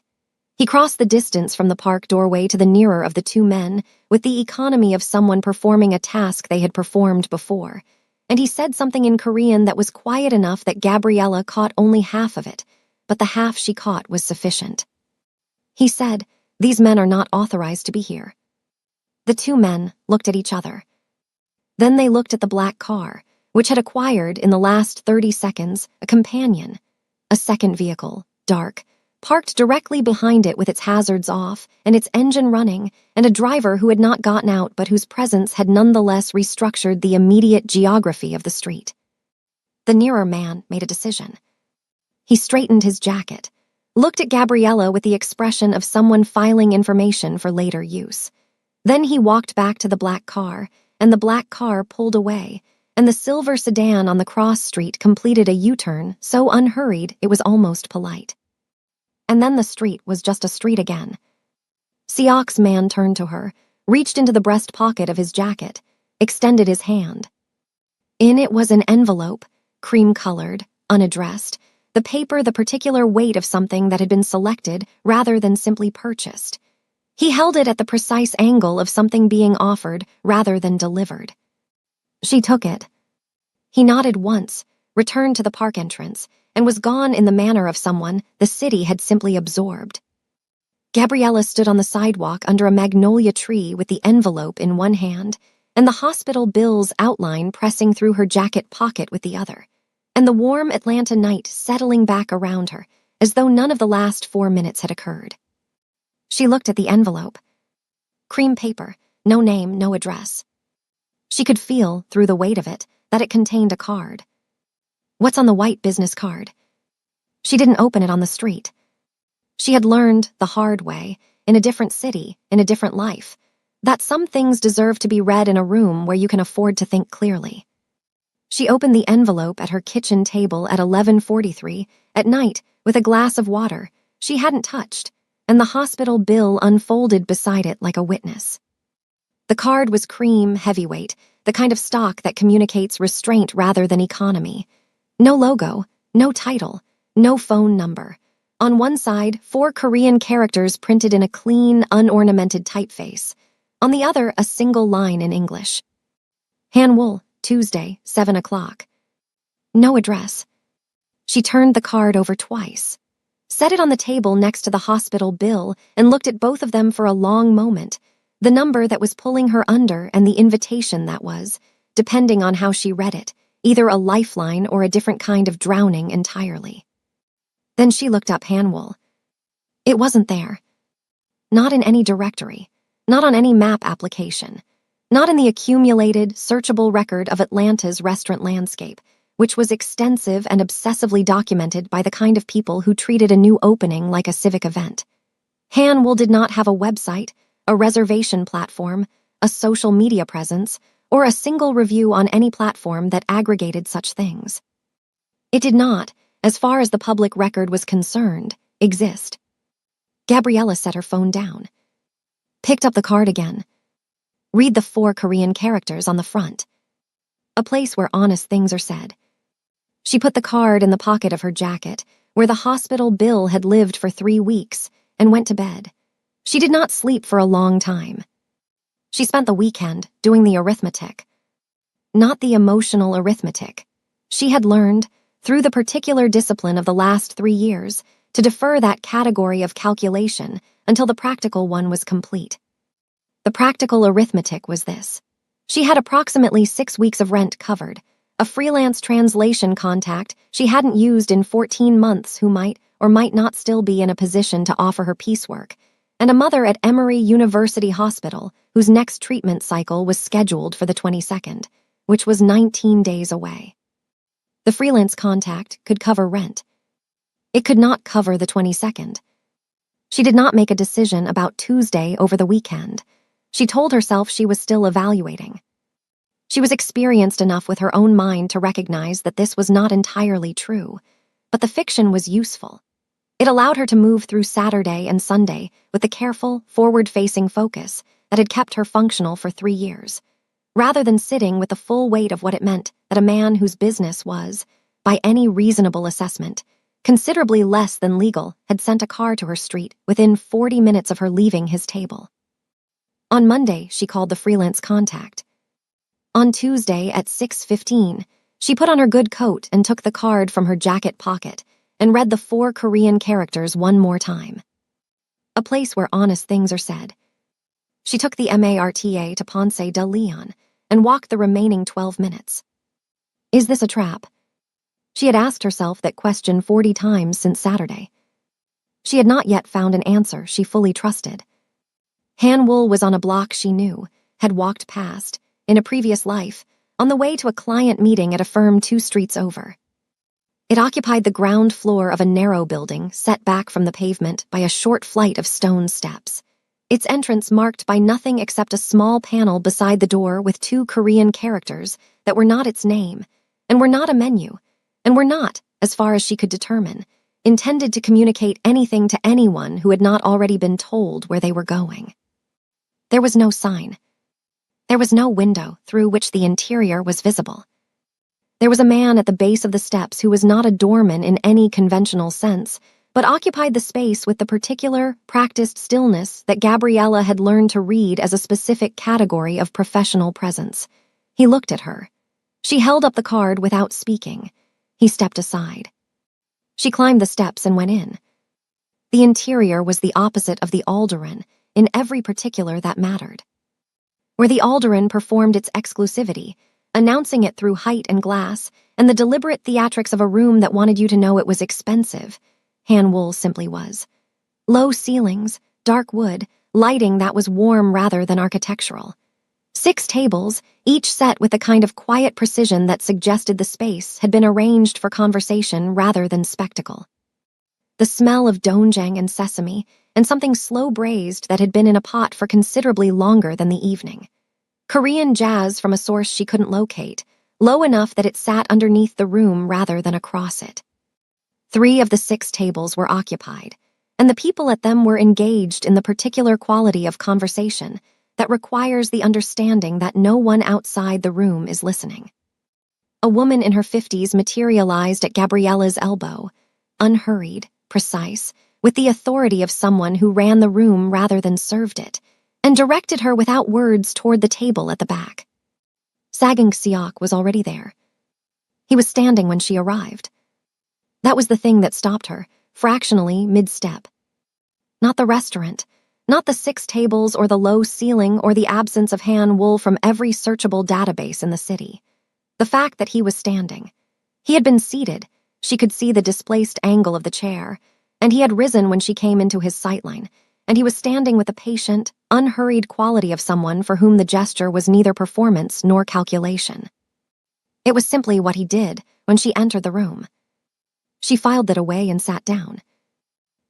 [SPEAKER 1] He crossed the distance from the park doorway to the nearer of the 2 men with the economy of someone performing a task they had performed before, and he said something in Korean that was quiet enough that Gabriella caught only half of it, but the half she caught was sufficient. He said, "These men are not authorized to be here." The 2 men looked at each other. Then they looked at the black car, which had acquired, in the last 30 seconds, a companion, a second vehicle, dark, parked directly behind it with its hazards off and its engine running, and a driver who had not gotten out but whose presence had nonetheless restructured the immediate geography of the street. The nearer man made a decision. He straightened his jacket, looked at Gabriella with the expression of someone filing information for later use. Then he walked back to the black car, and the black car pulled away, and the silver sedan on the cross street completed a U-turn so unhurried it was almost polite. And then the street was just a street again. Siak's man turned to her, reached into the breast pocket of his jacket, extended his hand. In it was an envelope, cream-colored, unaddressed, the paper the particular weight of something that had been selected rather than simply purchased. He held it at the precise angle of something being offered rather than delivered. She took it. He nodded once, returned to the park entrance, and was gone in the manner of someone the city had simply absorbed. Gabriella stood on the sidewalk under a magnolia tree with the envelope in one hand and the hospital bill's outline pressing through her jacket pocket with the other, and the warm Atlanta night settling back around her as though none of the last 4 minutes had occurred. She looked at the envelope. Cream paper, no name, no address. She could feel, through the weight of it, that it contained a card. What's on the white business card? She didn't open it on the street. She had learned, the hard way, in a different city, in a different life, that some things deserve to be read in a room where you can afford to think clearly. She opened the envelope at her kitchen table at 11:43 at night with a glass of water she hadn't touched, and the hospital bill unfolded beside it like a witness. The card was cream heavyweight, the kind of stock that communicates restraint rather than economy. No logo, no title, no phone number. On one side, 4 Korean characters printed in a clean, unornamented typeface. On the other, a single line in English. Hanwol, Tuesday, 7 o'clock. No address. She turned the card over twice, set it on the table next to the hospital bill, and looked at both of them for a long moment, the number that was pulling her under and the invitation that was, depending on how she read it, either a lifeline or a different kind of drowning entirely. Then she looked up Hanwol. It wasn't there. Not in any directory, not on any map application, not in the accumulated, searchable record of Atlanta's restaurant landscape, which was extensive and obsessively documented by the kind of people who treated a new opening like a civic event. Hanwol did not have a website, a reservation platform, a social media presence, or a single review on any platform that aggregated such things. It did not, as far as the public record was concerned, exist. Gabriella set her phone down. Picked up the card again. Read the 4 Korean characters on the front. A place where honest things are said. She put the card in the pocket of her jacket, where the hospital bill had lived for 3 weeks, and went to bed. She did not sleep for a long time. She spent the weekend doing the arithmetic. Not the emotional arithmetic. She had learned, through the particular discipline of the last 3 years, to defer that category of calculation until the practical one was complete. The practical arithmetic was this. She had approximately 6 weeks of rent covered, a freelance translation contact she hadn't used in 14 months who might or might not still be in a position to offer her piecework, and a mother at Emory University Hospital whose next treatment cycle was scheduled for the 22nd, which was 19 days away. The freelance contact could cover rent. It could not cover the 22nd. She did not make a decision about Tuesday over the weekend. She told herself she was still evaluating. She was experienced enough with her own mind to recognize that this was not entirely true, but the fiction was useful. It allowed her to move through Saturday and Sunday with the careful, forward-facing focus that had kept her functional for 3 years, rather than sitting with the full weight of what it meant that a man whose business was, by any reasonable assessment, considerably less than legal, had sent a car to her street within 40 minutes of her leaving his table. On Monday, she called the freelance contact. On Tuesday at 6:15, she put on her good coat and took the card from her jacket pocket and read the 4 Korean characters one more time. A place where honest things are said. She took the MARTA to Ponce de Leon and walked the remaining 12 minutes. Is this a trap? She had asked herself that question 40 times since Saturday. She had not yet found an answer she fully trusted. Hanwol was on a block she knew, had walked past, in a previous life, on the way to a client meeting at a firm 2 streets over. It occupied the ground floor of a narrow building set back from the pavement by a short flight of stone steps, its entrance marked by nothing except a small panel beside the door with 2 Korean characters that were not its name, and were not a menu, and were not, as far as she could determine, intended to communicate anything to anyone who had not already been told where they were going. There was no sign. There was no window through which the interior was visible. There was a man at the base of the steps who was not a doorman in any conventional sense, but occupied the space with the particular, practiced stillness that Gabriella had learned to read as a specific category of professional presence. He looked at her. She held up the card without speaking. He stepped aside. She climbed the steps and went in. The interior was the opposite of the Alderaan in every particular that mattered. Where the Alderaan performed its exclusivity, announcing it through height and glass and the deliberate theatrics of a room that wanted you to know it was expensive, Han Wool simply was. Low ceilings, dark wood, lighting that was warm rather than architectural. 6 tables, each set with the kind of quiet precision that suggested the space had been arranged for conversation rather than spectacle. The smell of doenjang and sesame, and something slow-braised that had been in a pot for considerably longer than the evening. Korean jazz from a source she couldn't locate, low enough that it sat underneath the room rather than across it. 3 of the 6 tables were occupied, and the people at them were engaged in the particular quality of conversation that requires the understanding that no one outside the room is listening. A woman in her 50s materialized at Gabriella's elbow, unhurried, precise, with the authority of someone who ran the room rather than served it, and directed her without words toward the table at the back. Saging Siok was already there. He was standing when she arrived. That was the thing that stopped her, fractionally mid-step. Not the restaurant, not the 6 tables or the low ceiling or the absence of Han Wool from every searchable database in the city. The fact that he was standing. He had been seated, she could see the displaced angle of the chair, and he had risen when she came into his sightline, and he was standing with the patient, unhurried quality of someone for whom the gesture was neither performance nor calculation. It was simply what he did when she entered the room. She filed it away and sat down.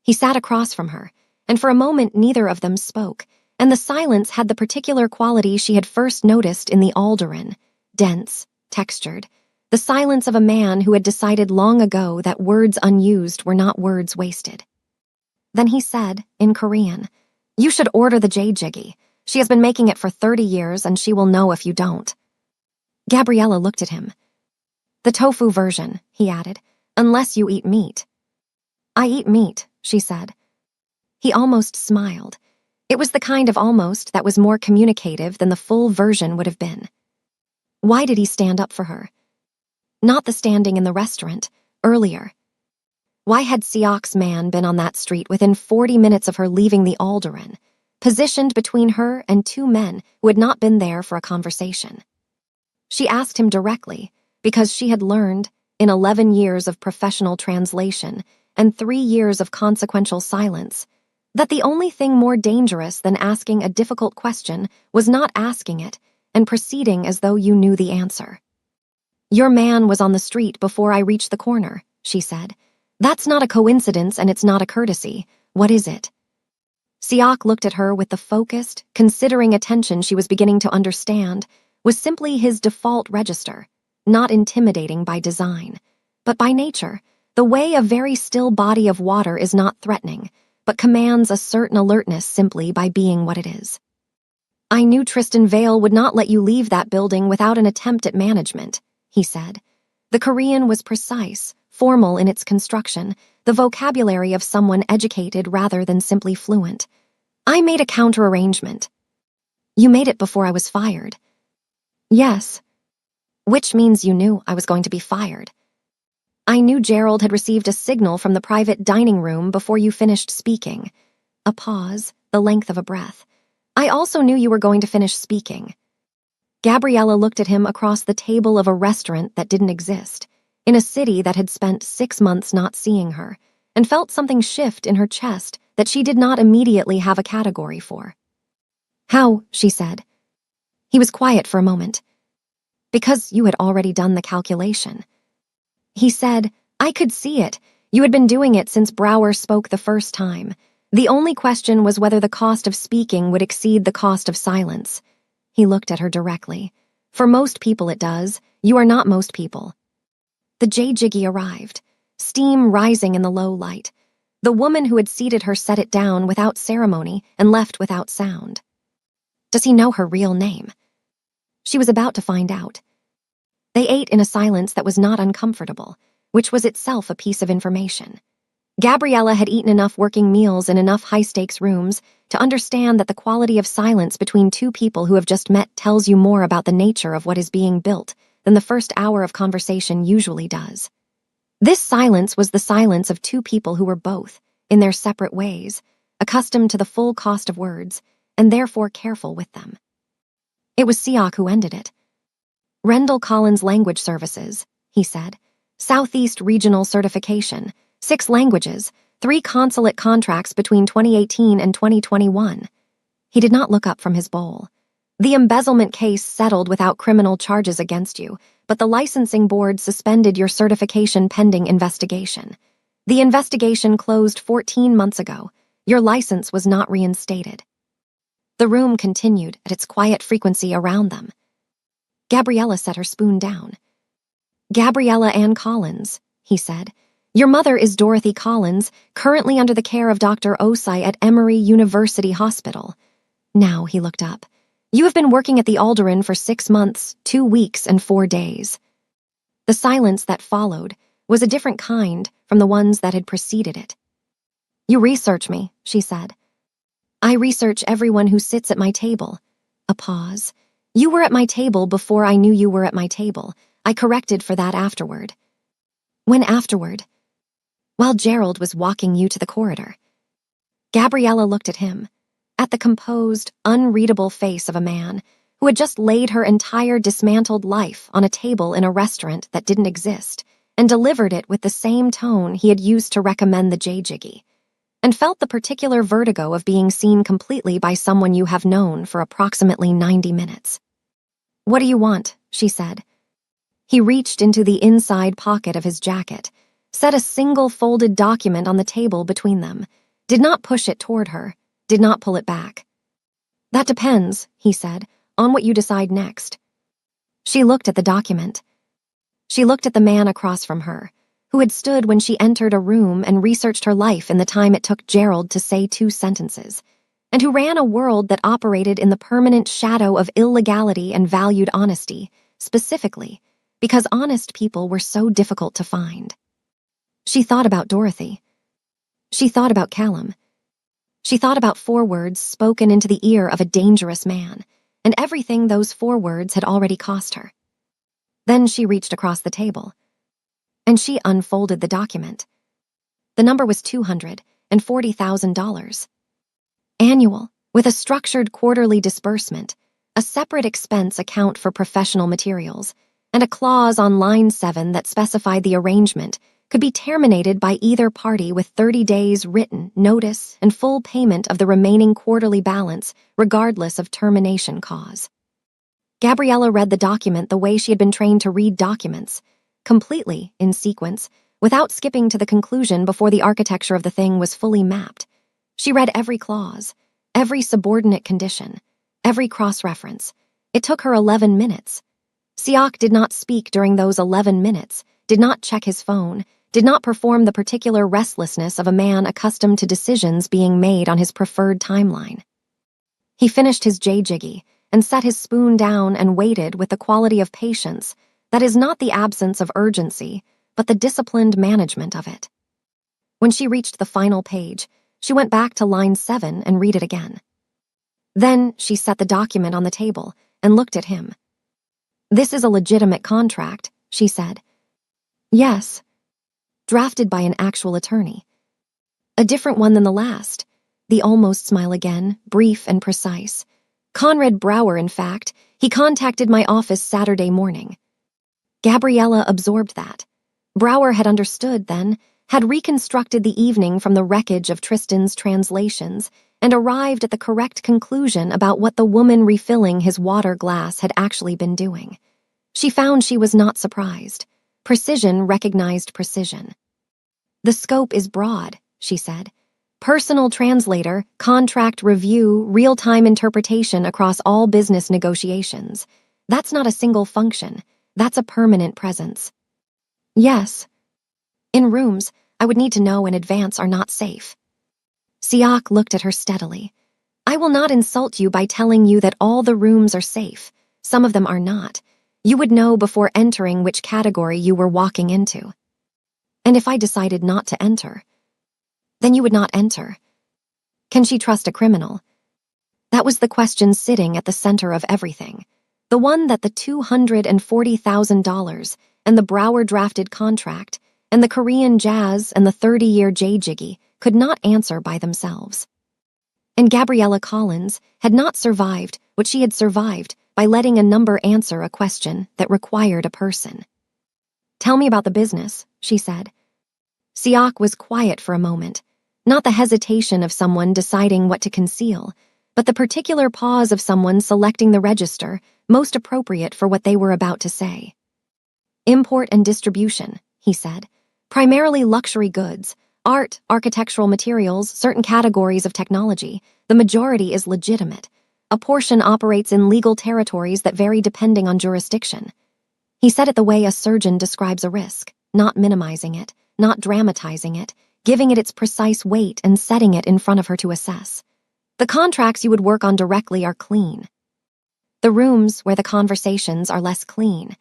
[SPEAKER 1] He sat across from her, and for a moment neither of them spoke, and the silence had the particular quality she had first noticed in the Alderaan, dense, textured, the silence of a man who had decided long ago that words unused were not words wasted. Then he said, in Korean, "You should order the jjiggy. She has been making it for 30 years, and she will know if you don't." Gabriella looked at him. "The tofu version," he added, "unless you eat meat." "I eat meat," she said. He almost smiled. It was the kind of almost that was more communicative than the full version would have been. Why did he stand up for her? Not the standing in the restaurant, earlier. Why had Siok's man been on that street within 40 minutes of her leaving the Alderaan, positioned between her and 2 men who had not been there for a conversation? She asked him directly, because she had learned, in 11 years of professional translation and 3 years of consequential silence, that the only thing more dangerous than asking a difficult question was not asking it and proceeding as though you knew the answer. "Your man was on the street before I reached the corner," she said. "That's not a coincidence and it's not a courtesy. What is it?" Siok looked at her with the focused, considering attention she was beginning to understand was simply his default register, not intimidating by design, but by nature, the way a very still body of water is not threatening, but commands a certain alertness simply by being what it is. "I knew Tristan Vale would not let you leave that building without an attempt at management," he said. The Korean was precise, formal in its construction, the vocabulary of someone educated rather than simply fluent. "I made a counter-arrangement." "You made it before I was fired." "Yes." "Which means you knew I was going to be fired." "I knew Gerald had received a signal from the private dining room before you finished speaking." A pause, the length of a breath. "I also knew you were going to finish speaking." Gabriella looked at him across the table of a restaurant that didn't exist, in a city that had spent 6 months not seeing her, and felt something shift in her chest that she did not immediately have a category for. "How?" she said. He was quiet for a moment. "Because you had already done the calculation." He said, "I could see it. You had been doing it since Brower spoke the first time. The only question was whether the cost of speaking would exceed the cost of silence." He looked at her directly. For most people it does. You are not most people. The J-Jiggy arrived, steam rising in the low light. The woman who had seated her set it down without ceremony and left without sound. Does he know her real name? She was about to find out. They ate in a silence that was not uncomfortable, which was itself a piece of information. Gabriella had eaten enough working meals in enough high-stakes rooms to understand that the quality of silence between two people who have just met tells you more about the nature of what is being built than the first hour of conversation usually does. This silence was the silence of two people who were both, in their separate ways, accustomed to the full cost of words, and therefore careful with them. It was Siak who ended it. Rendell Collins Language Services, he said. Southeast Regional Certification, 6 languages, 3 consulate contracts between 2018 and 2021. He did not look up from his bowl. The embezzlement case settled without criminal charges against you, but the licensing board suspended your certification pending investigation. The investigation closed 14 months ago. Your license was not reinstated. The room continued at its quiet frequency around them. Gabriella set her spoon down. Gabriella Ann Collins, he said. Your mother is Dorothy Collins, currently under the care of Dr. Osai at Emory University Hospital. Now he looked up. You have been working at the Alderan for 6 months, 2 weeks, and 4 days. The silence that followed was a different kind from the ones that had preceded it. You research me, she said. I research everyone who sits at my table. A pause. You were at my table before I knew you were at my table. I corrected for that afterward. When afterward? While Gerald was walking you to the corridor. Gabriella looked at him, at the composed, unreadable face of a man who had just laid her entire dismantled life on a table in a restaurant that didn't exist, and delivered it with the same tone he had used to recommend the J-Jiggy, and felt the particular vertigo of being seen completely by someone you have known for approximately 90 minutes. What do you want? She said. He reached into the inside pocket of his jacket, set a single folded document on the table between them, did not push it toward her, did not pull it back. That depends, he said, on what you decide next. She looked at the document. She looked at the man across from her, who had stood when she entered a room and researched her life in the time it took Gerald to say 2 sentences, and who ran a world that operated in the permanent shadow of illegality and valued honesty, specifically because honest people were so difficult to find. She thought about Dorothy. She thought about Callum. She thought about 4 words spoken into the ear of a dangerous man, and everything those 4 words had already cost her. Then she reached across the table, and she unfolded the document. The number was $240,000. Annual, with a structured quarterly disbursement, a separate expense account for professional materials, and a clause on line 7 that specified the arrangement could be terminated by either party with 30 days written notice and full payment of the remaining quarterly balance, regardless of termination cause. Gabriella read the document the way she had been trained to read documents, completely in sequence, without skipping to the conclusion before the architecture of the thing was fully mapped. She read every clause, every subordinate condition, every cross-reference. It took her 11 minutes. Siak did not speak during those 11 minutes, did not check his phone, did not perform the particular restlessness of a man accustomed to decisions being made on his preferred timeline. He finished his J-Jiggy and set his spoon down and waited with the quality of patience that is not the absence of urgency, but the disciplined management of it. When she reached the final page, she went back to line 7 and read it again. Then she set the document on the table and looked at him. This is a legitimate contract, she said. Yes. Drafted by an actual attorney. A different one than the last. The almost smile again, brief and precise. Conrad Brower, in fact. He contacted my office Saturday morning. Gabriella absorbed that. Brower had understood then, had reconstructed the evening from the wreckage of Tristan's translations, and arrived at the correct conclusion about what the woman refilling his water glass had actually been doing. She found she was not surprised. Precision recognized precision. The scope is broad, she said. Personal translator, contract review, real-time interpretation across all business negotiations. That's not a single function. That's a permanent presence. Yes. In rooms, I would need to know in advance are not safe. Siak looked at her steadily. I will not insult you by telling you that all the rooms are safe. Some of them are not. You would know before entering which category you were walking into. And if I decided not to enter, then you would not enter. Can she trust a criminal? That was the question sitting at the center of everything. The one that the $240,000 and the Brower-drafted contract and the Korean jazz and the 30-year J-Jiggy could not answer by themselves. And Gabriella Collins had not survived what she had survived by letting a number answer a question that required a person. Tell me about the business, she said. Siak was quiet for a moment, not the hesitation of someone deciding what to conceal, but the particular pause of someone selecting the register most appropriate for what they were about to say. Import and distribution, he said. Primarily luxury goods, art, architectural materials, certain categories of technology. The majority is legitimate. A portion operates in legal territories that vary depending on jurisdiction. He said it the way a surgeon describes a risk, not minimizing it, not dramatizing it, giving it its precise weight and setting it in front of her to assess. The contracts you would work on directly are clean. The rooms where the conversations are less clean.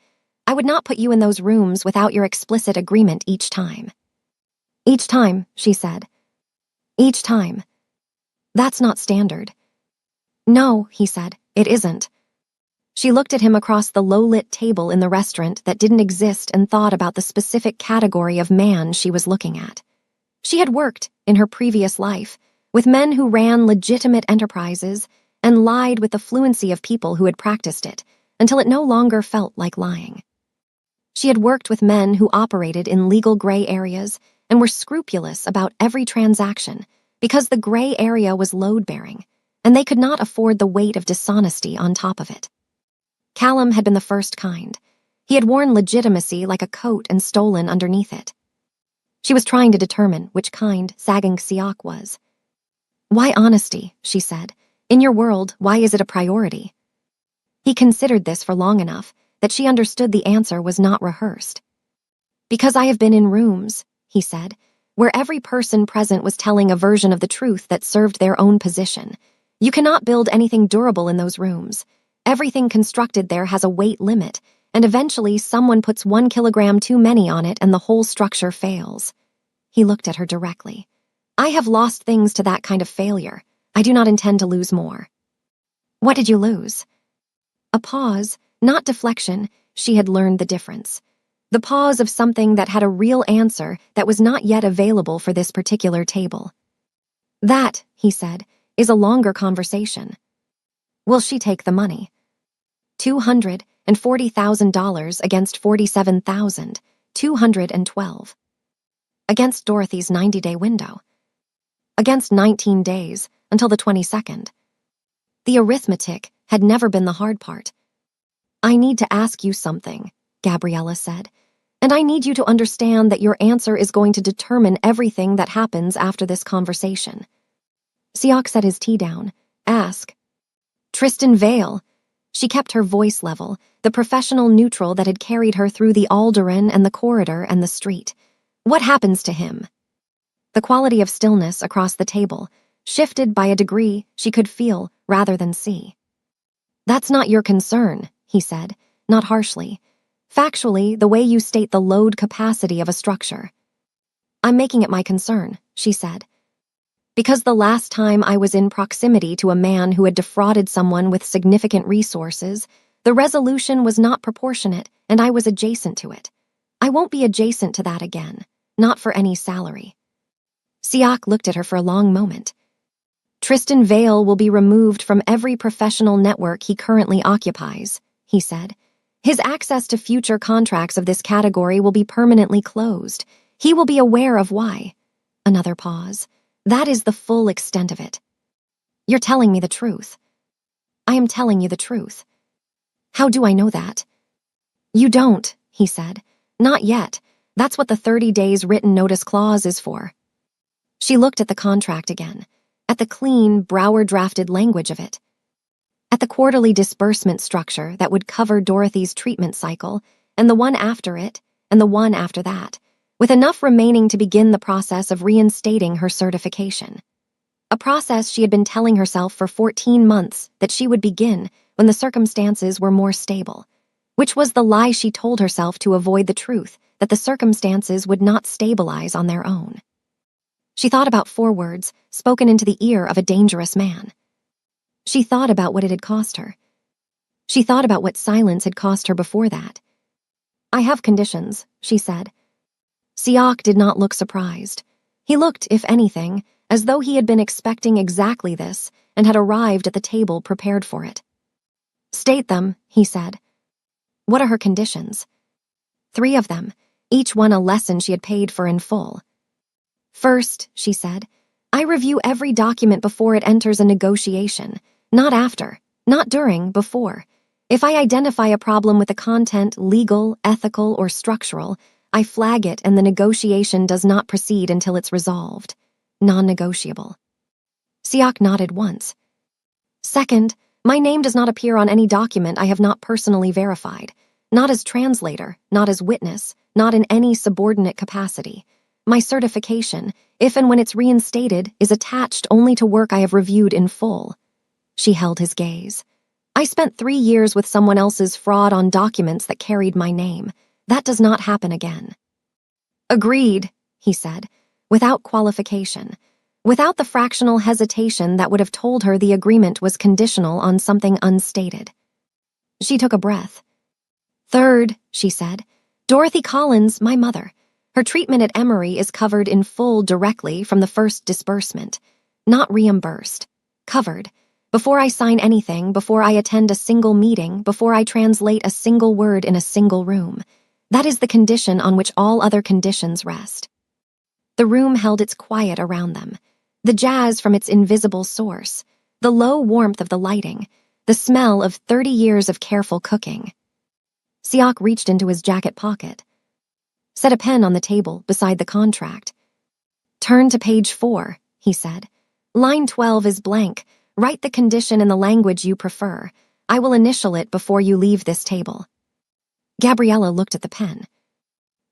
[SPEAKER 1] I would not put you in those rooms without your explicit agreement each time. Each time, she said. Each time. That's not standard. No, he said, it isn't. She looked at him across the low-lit table in the restaurant that didn't exist and thought about the specific category of man she was looking at. She had worked, in her previous life, with men who ran legitimate enterprises and lied with the fluency of people who had practiced it until it no longer felt like lying. She had worked with men who operated in legal gray areas and were scrupulous about every transaction because the gray area was load-bearing, and they could not afford the weight of dishonesty on top of it. Callum had been the first kind. He had worn legitimacy like a coat and stolen underneath it. She was trying to determine which kind sagging Siak was. Why honesty, she said. In your world, why is it a priority? He considered this for long enough that she understood the answer was not rehearsed. Because I have been in rooms, he said, where every person present was telling a version of the truth that served their own position. You cannot build anything durable in those rooms. Everything constructed there has a weight limit, and eventually someone puts 1 kilogram too many on it and the whole structure fails. He looked at her directly. I have lost things to that kind of failure. I do not intend to lose more. What did you lose? A pause, not deflection. She had learned the difference. The pause of something that had a real answer that was not yet available for this particular table. That, he said, is a longer conversation. Will she take the money? $240,000 against $47,212. Against Dorothy's 90-day window. Against 19 days, until the 22nd. The arithmetic had never been the hard part. I need to ask you something, Gabriella said, and I need you to understand that your answer is going to determine everything that happens after this conversation. Siak set his tea down. Ask. Tristan Vale. She kept her voice level, the professional neutral that had carried her through the Alderan and the corridor and the street. What happens to him? The quality of stillness across the table shifted by a degree she could feel rather than see. That's not your concern, he said, not harshly. Factually, the way you state the load capacity of a structure. I'm making it my concern, she said. Because the last time I was in proximity to a man who had defrauded someone with significant resources, the resolution was not proportionate and I was adjacent to it. I won't be adjacent to that again, not for any salary. Siak looked at her for a long moment. Tristan Vale will be removed from every professional network he currently occupies, he said. His access to future contracts of this category will be permanently closed. He will be aware of why. Another pause. That is the full extent of it. You're telling me the truth. I am telling you the truth. How do I know that? You don't, he said. Not yet. That's what the 30 days written notice clause is for. She looked at the contract again, at the clean, Brower-drafted language of it. at the quarterly disbursement structure that would cover Dorothy's treatment cycle, and the one after it, and the one after that, with enough remaining to begin the process of reinstating her certification. A process she had been telling herself for 14 months that she would begin when the circumstances were more stable, which was the lie she told herself to avoid the truth that the circumstances would not stabilize on their own. She thought about 4 words spoken into the ear of a dangerous man. She thought about what it had cost her. She thought about what silence had cost her before that. "I have conditions," she said. Siak did not look surprised. He looked, if anything, as though he had been expecting exactly this and had arrived at the table prepared for it. "State them," he said. "What are her conditions?" 3 of them, each one a lesson she had paid for in full. "First," she said, "I review every document before it enters a negotiation, not after, not during, before. If I identify a problem with the content, legal, ethical, or structural, I flag it and the negotiation does not proceed until it's resolved. Non-negotiable." Siak nodded once. "Second, my name does not appear on any document I have not personally verified, not as translator, not as witness, not in any subordinate capacity. My certification, if and when it's reinstated, is attached only to work I have reviewed in full." She held his gaze. "I spent 3 years with someone else's fraud on documents that carried my name. That does not happen again." "Agreed," he said, without qualification, without the fractional hesitation that would have told her the agreement was conditional on something unstated. She took a breath. "Third," she said, "Dorothy Collins, my mother. Her treatment at Emory is covered in full directly from the first disbursement. Not reimbursed. Covered. Before I sign anything, before I attend a single meeting, before I translate a single word in a single room. That is the condition on which all other conditions rest." The room held its quiet around them, the jazz from its invisible source, the low warmth of the lighting, the smell of 30 years of careful cooking. Siak reached into his jacket pocket. Set a pen on the table beside the contract. "Turn to page 4, he said. "Line 12 is blank. Write the condition in the language you prefer. I will initial it before you leave this table." Gabriella looked at the pen.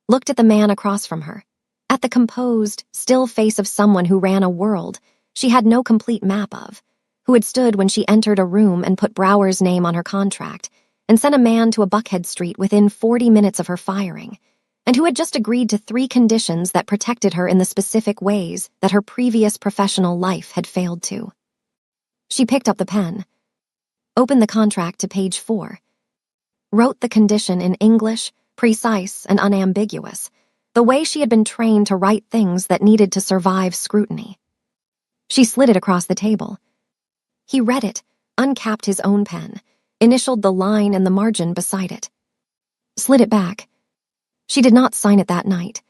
[SPEAKER 1] Looked at the man across from her. At the composed, still face of someone who ran a world she had no complete map of, who had stood when she entered a room and put Brower's name on her contract, and sent a man to a Buckhead Street within 40 minutes of her firing, and who had just agreed to 3 conditions that protected her in the specific ways that her previous professional life had failed to. She picked up the pen, opened the contract to page 4, wrote the condition in English, precise and unambiguous, the way she had been trained to write things that needed to survive scrutiny. She slid it across the table. He read it, uncapped his own pen, initialed the line and the margin beside it. Slid it back. She did not sign it that night.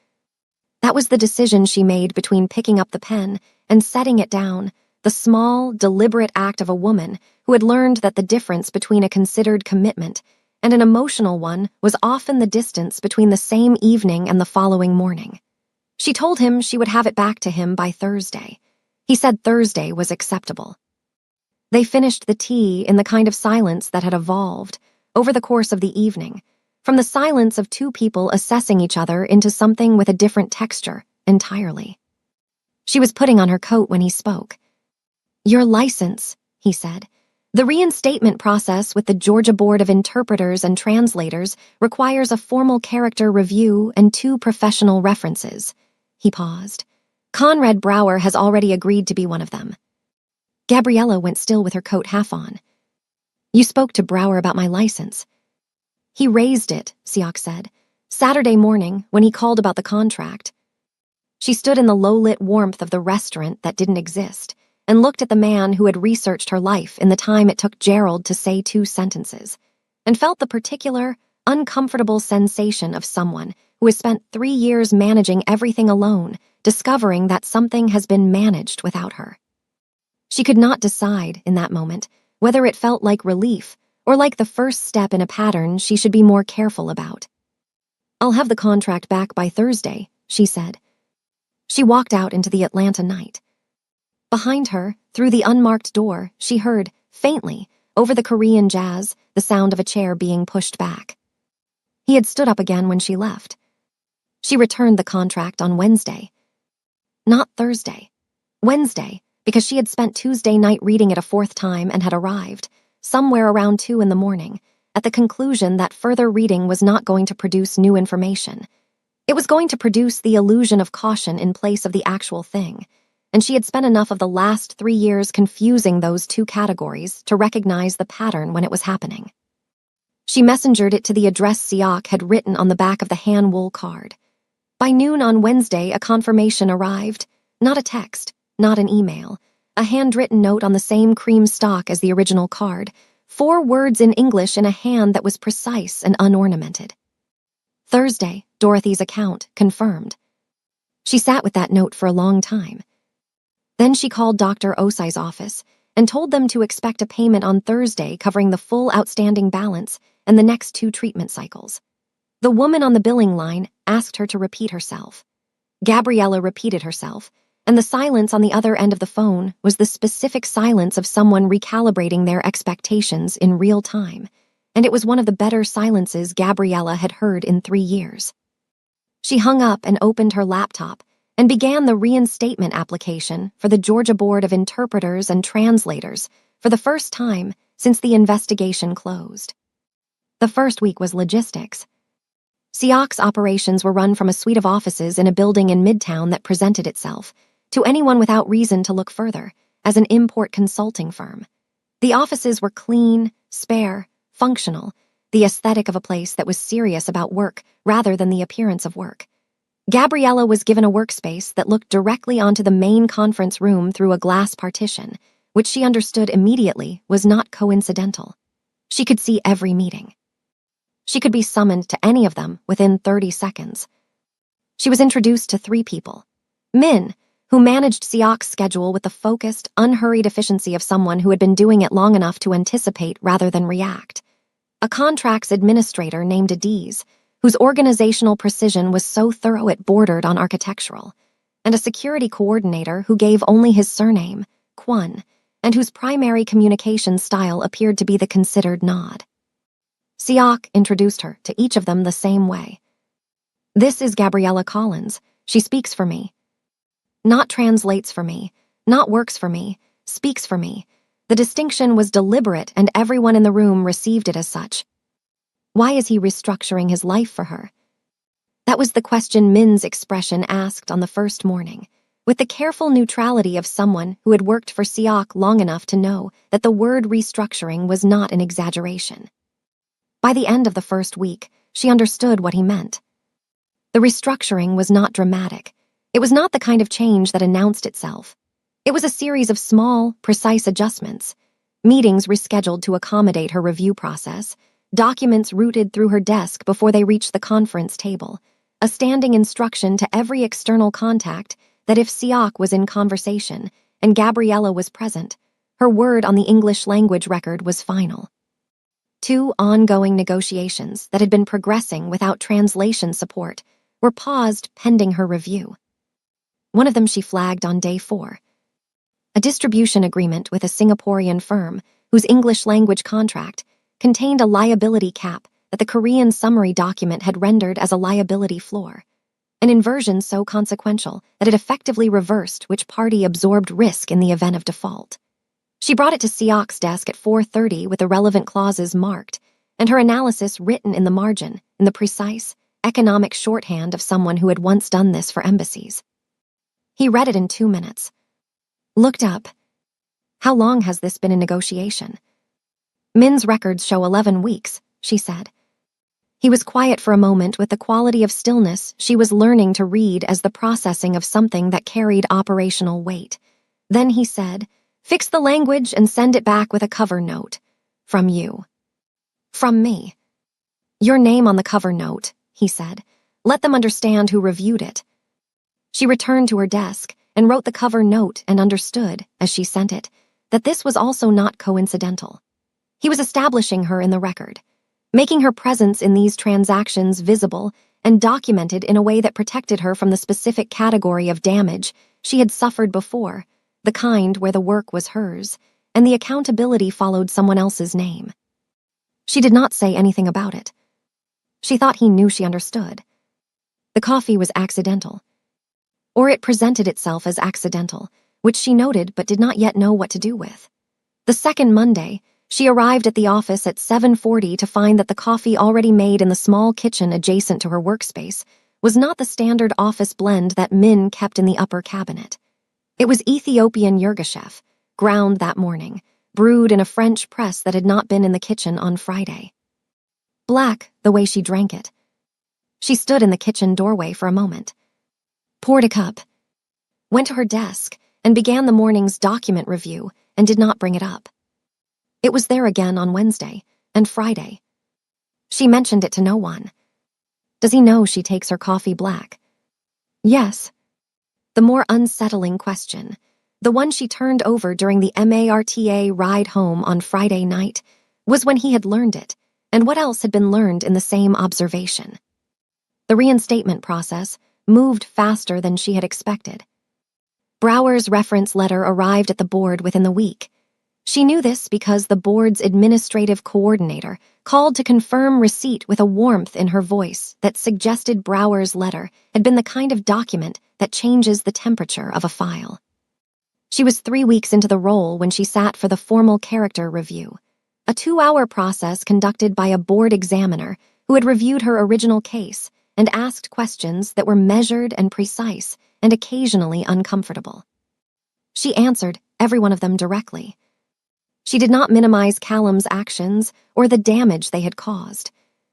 [SPEAKER 1] That was the decision she made between picking up the pen and setting it down, the small, deliberate act of a woman who had learned that the difference between a considered commitment and an emotional one was often the distance between the same evening and the following morning. She told him she would have it back to him by Thursday. He said Thursday was acceptable. They finished the tea in the kind of silence that had evolved over the course of the evening, from the silence of 2 people assessing each other into something with a different texture entirely. She was putting on her coat when he spoke. "Your license," he said. "The reinstatement process with the Georgia Board of Interpreters and Translators requires a formal character review and 2 professional references." He paused. "Conrad Brower has already agreed to be one of them." Gabriella went still with her coat half on. "You spoke to Brower about my license." "He raised it," Siak said. "Saturday morning, when he called about the contract." She stood in the low-lit warmth of the restaurant that didn't exist, and looked at the man who had researched her life in the time it took Gerald to say 2 sentences, and felt the particular, uncomfortable sensation of someone who has spent 3 years managing everything alone, discovering that something has been managed without her. She could not decide, in that moment, whether it felt like relief or like the first step in a pattern she should be more careful about. "I'll have the contract back by Thursday," she said. She walked out into the Atlanta night. Behind her, through the unmarked door, she heard, faintly, Over the Korean jazz, the sound of a chair being pushed back. He had stood up again when she left. She returned the contract on Wednesday. Not Thursday. Wednesday, because she had spent Tuesday night reading it a fourth time and had arrived, somewhere around 2 in the morning, at the conclusion that further reading was not going to produce new information. It was going to produce the illusion of caution in place of the actual thing, and she had spent enough of the last 3 years confusing those two categories to recognize the pattern when it was happening. She messengered it to the address Siak had written on the back of the hand-wool card. By noon on Wednesday, a confirmation arrived, not a text, not an email, a handwritten note on the same cream stock as the original card, 4 words in English in a hand that was precise and unornamented. Thursday, Dorothy's account, confirmed. She sat with that note for a long time. Then she called Dr. Osai's office and told them to expect a payment on Thursday covering the full outstanding balance and the next 2 treatment cycles. The woman on the billing line asked her to repeat herself. Gabriella repeated herself, and the silence on the other end of the phone was the specific silence of someone recalibrating their expectations in real time, and it was one of the better silences Gabriella had heard in 3 years. She hung up and opened her laptop and began the reinstatement application for the Georgia Board of Interpreters and Translators for the first time since the investigation closed. The first week was logistics. Siak's operations were run from a suite of offices in a building in Midtown that presented itself, to anyone without reason to look further, as an import consulting firm. The offices were clean, spare, functional, the aesthetic of a place that was serious about work rather than the appearance of work. Gabriella was given a workspace that looked directly onto the main conference room through a glass partition, which she understood immediately was not coincidental. She could see every meeting. She could be summoned to any of them within 30 seconds. She was introduced to 3 people. Min, who managed Siak's schedule with the focused, unhurried efficiency of someone who had been doing it long enough to anticipate rather than react. A contracts administrator named Adiz, whose organizational precision was so thorough it bordered on architectural, and a security coordinator who gave only his surname, Kwon, and whose primary communication style appeared to be the considered nod. Siak introduced her to each of them the same way. "This is Gabriella Collins. She speaks for me. Not translates for me, not works for me, speaks for me." The distinction was deliberate and everyone in the room received it as such. Why is he restructuring his life for her? That was the question Min's expression asked on the first morning, with the careful neutrality of someone who had worked for Siak long enough to know that the word restructuring was not an exaggeration. By the end of the first week, she understood what he meant. The restructuring was not dramatic. It was not the kind of change that announced itself. It was a series of small, precise adjustments, meetings rescheduled to accommodate her review process, documents routed through her desk before they reached the conference table, a standing instruction to every external contact that if Siak was in conversation and Gabriella was present, her word on the English language record was final. 2 ongoing negotiations that had been progressing without translation support were paused pending her review. One of them she flagged on day 4. A distribution agreement with a Singaporean firm whose English language contract contained a liability cap that the Korean summary document had rendered as a liability floor, an inversion so consequential that it effectively reversed which party absorbed risk in the event of default. She brought it to Siak's desk at 4:30 with the relevant clauses marked, and her analysis written in the margin, in the precise, economic shorthand of someone who had once done this for embassies. He read it in 2 minutes. Looked up. "How long has this been in negotiation?" "Min's records show 11 weeks, she said. He was quiet for a moment with the quality of stillness she was learning to read as the processing of something that carried operational weight. Then he said, "Fix the language and send it back with a cover note. From you." "From me." "Your name on the cover note," he said. "Let them understand who reviewed it." She returned to her desk and wrote the cover note and understood, as she sent it, that this was also not coincidental. He was establishing her in the record, making her presence in these transactions visible and documented in a way that protected her from the specific category of damage she had suffered before, the kind where the work was hers, and the accountability followed someone else's name. She did not say anything about it. She thought he knew she understood. The coffee was accidental. Or it presented itself as accidental, which she noted but did not yet know what to do with. The second Monday, she arrived at the office at 7:40 to find that the coffee already made in the small kitchen adjacent to her workspace was not the standard office blend that Min kept in the upper cabinet. It was Ethiopian Yirgacheffe, ground that morning, brewed in a French press that had not been in the kitchen on Friday. Black, the way she drank it. She stood in the kitchen doorway for a moment, poured a cup, went to her desk, and began the morning's document review and did not bring it up. It was there again on Wednesday and Friday. She mentioned it to no one. Does he know she takes her coffee black? Yes. The more unsettling question, the one she turned over during the MARTA ride home on Friday night, was when he had learned it, and what else had been learned in the same observation. The reinstatement process moved faster than she had expected. Brower's reference letter arrived at the board within the week. She knew this because the board's administrative coordinator called to confirm receipt with a warmth in her voice that suggested Brower's letter had been the kind of document that changes the temperature of a file. She was 3 weeks into the role when she sat for the formal character review, a 2-hour process conducted by a board examiner who had reviewed her original case and asked questions that were measured and precise and occasionally uncomfortable. She answered every one of them directly. She did not minimize Callum's actions or the damage they had caused.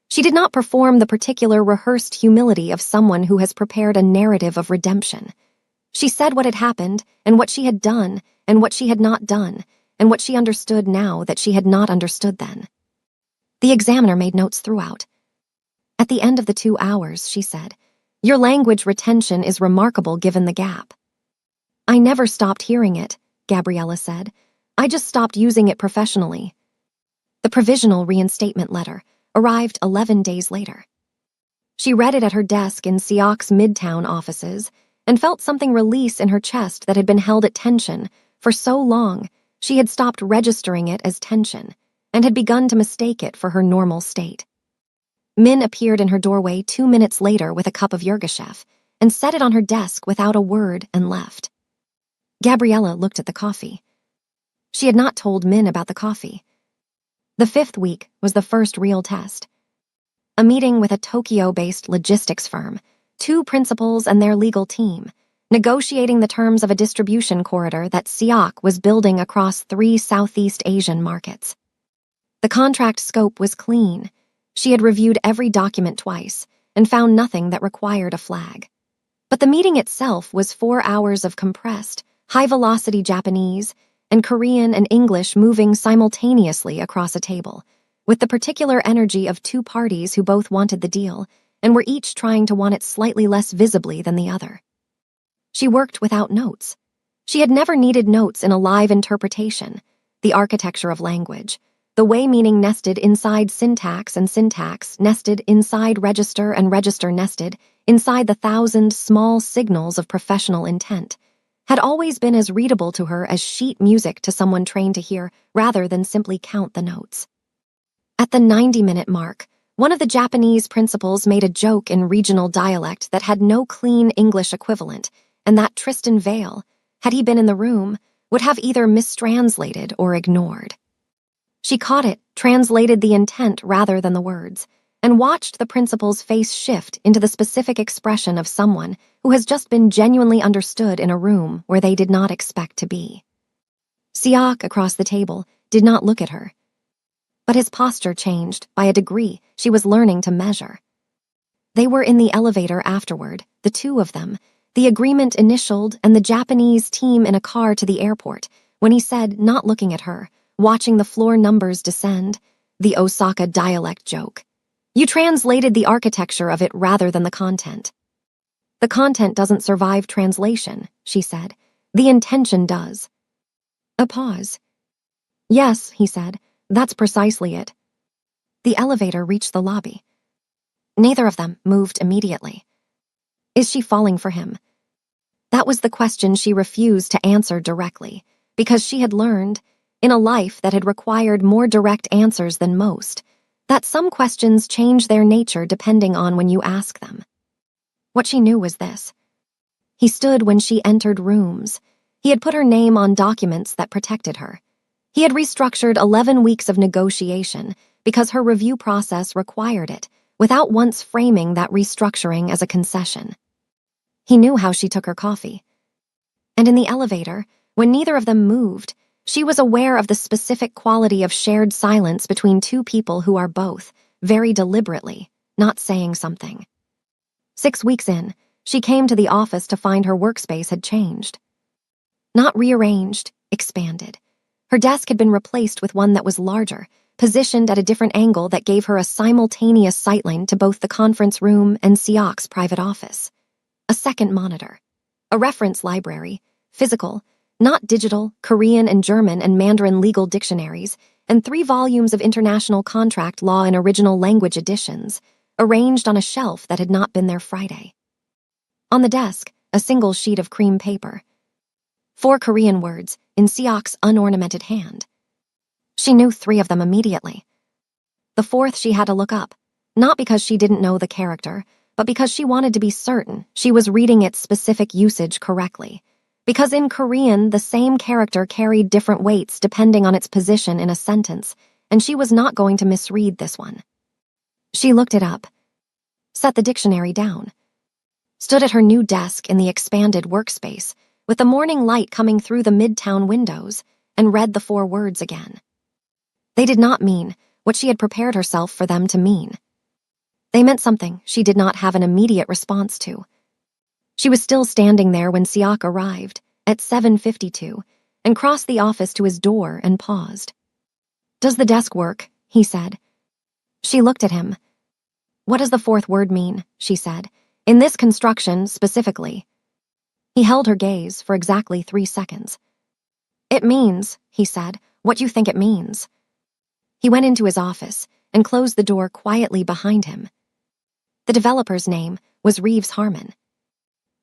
[SPEAKER 1] She did not perform the particular rehearsed humility of someone who has prepared a narrative of redemption. She said what had happened and what she had done and what she had not done and what she understood now that she had not understood then. The examiner made notes throughout. At the end of the 2 hours, she said, "Your language retention is remarkable given the gap." "I never stopped hearing it," Gabriella said. "I just stopped using it professionally." The provisional reinstatement letter arrived 11 days later. She read it at her desk in Siak's Midtown offices and felt something release in her chest that had been held at tension for so long she had stopped registering it as tension and had begun to mistake it for her normal state. Min appeared in her doorway 2 minutes later with a cup of Yirgacheffe and set it on her desk without a word and left. Gabriella looked at the coffee. She had not told Min about the coffee. The 5th week was the first real test. A meeting with a Tokyo-based logistics firm, 2 principals and their legal team, negotiating the terms of a distribution corridor that Siak was building across 3 Southeast Asian markets. The contract scope was clean. She had reviewed every document twice and found nothing that required a flag. But the meeting itself was 4 hours of compressed, high-velocity Japanese and Korean and English moving simultaneously across a table, with the particular energy of 2 parties who both wanted the deal and were each trying to want it slightly less visibly than the other. She worked without notes. She had never needed notes in a live interpretation, the architecture of language, the way meaning nested inside syntax and syntax nested inside register and register nested inside the 1,000 small signals of professional intent, had always been as readable to her as sheet music to someone trained to hear rather than simply count the notes. At the 90-minute mark, one of the Japanese principals made a joke in regional dialect that had no clean English equivalent, and that Tristan Vale, had he been in the room, would have either mistranslated or ignored. She caught it, translated the intent rather than the words, and watched the principal's face shift into the specific expression of someone who has just been genuinely understood in a room where they did not expect to be. Siak, across the table, did not look at her. But his posture changed by a degree she was learning to measure. They were in the elevator afterward, the 2 of them, the agreement initialed and the Japanese team in a car to the airport, when he said, not looking at her, watching the floor numbers descend, the Osaka dialect joke. "You translated the architecture of it rather than the content." "The content doesn't survive translation," she said. "The intention does." A pause. "Yes," he said, "that's precisely it." The elevator reached the lobby. Neither of them moved immediately. Is she falling for him? That was the question she refused to answer directly, because she had learned, in a life that had required more direct answers than most, that some questions change their nature depending on when you ask them. What she knew was this. He stood when she entered rooms. He had put her name on documents that protected her. He had restructured 11 weeks of negotiation because her review process required it, without once framing that restructuring as a concession. He knew how she took her coffee. And in the elevator, when neither of them moved, she was aware of the specific quality of shared silence between two people who are both, very deliberately, not saying something. 6 weeks in, she came to the office to find her workspace had changed. Not rearranged, expanded. Her desk had been replaced with one that was larger, positioned at a different angle that gave her a simultaneous sightline to both the conference room and Siak's private office. A second monitor. A reference library, physical, not digital, Korean and German and Mandarin legal dictionaries, and 3 volumes of international contract law in original language editions, arranged on a shelf that had not been there Friday. On the desk, a single sheet of cream paper. 4 Korean words in Siak's unornamented hand. She knew 3 of them immediately. The 4th she had to look up, not because she didn't know the character, but because she wanted to be certain she was reading its specific usage correctly. Because in Korean, the same character carried different weights depending on its position in a sentence, and she was not going to misread this one. She looked it up, set the dictionary down, stood at her new desk in the expanded workspace, with the morning light coming through the midtown windows, and read the 4 words again. They did not mean what she had prepared herself for them to mean. They meant something she did not have an immediate response to. She was still standing there when Siak arrived, at 7:52, and crossed the office to his door and paused. "Does the desk work?" he said. She looked at him. "What does the 4th word mean?" she said. "In this construction, specifically." He held her gaze for exactly 3 seconds. "It means," he said, "what you think it means." He went into his office and closed the door quietly behind him. The developer's name was Reeves Harmon.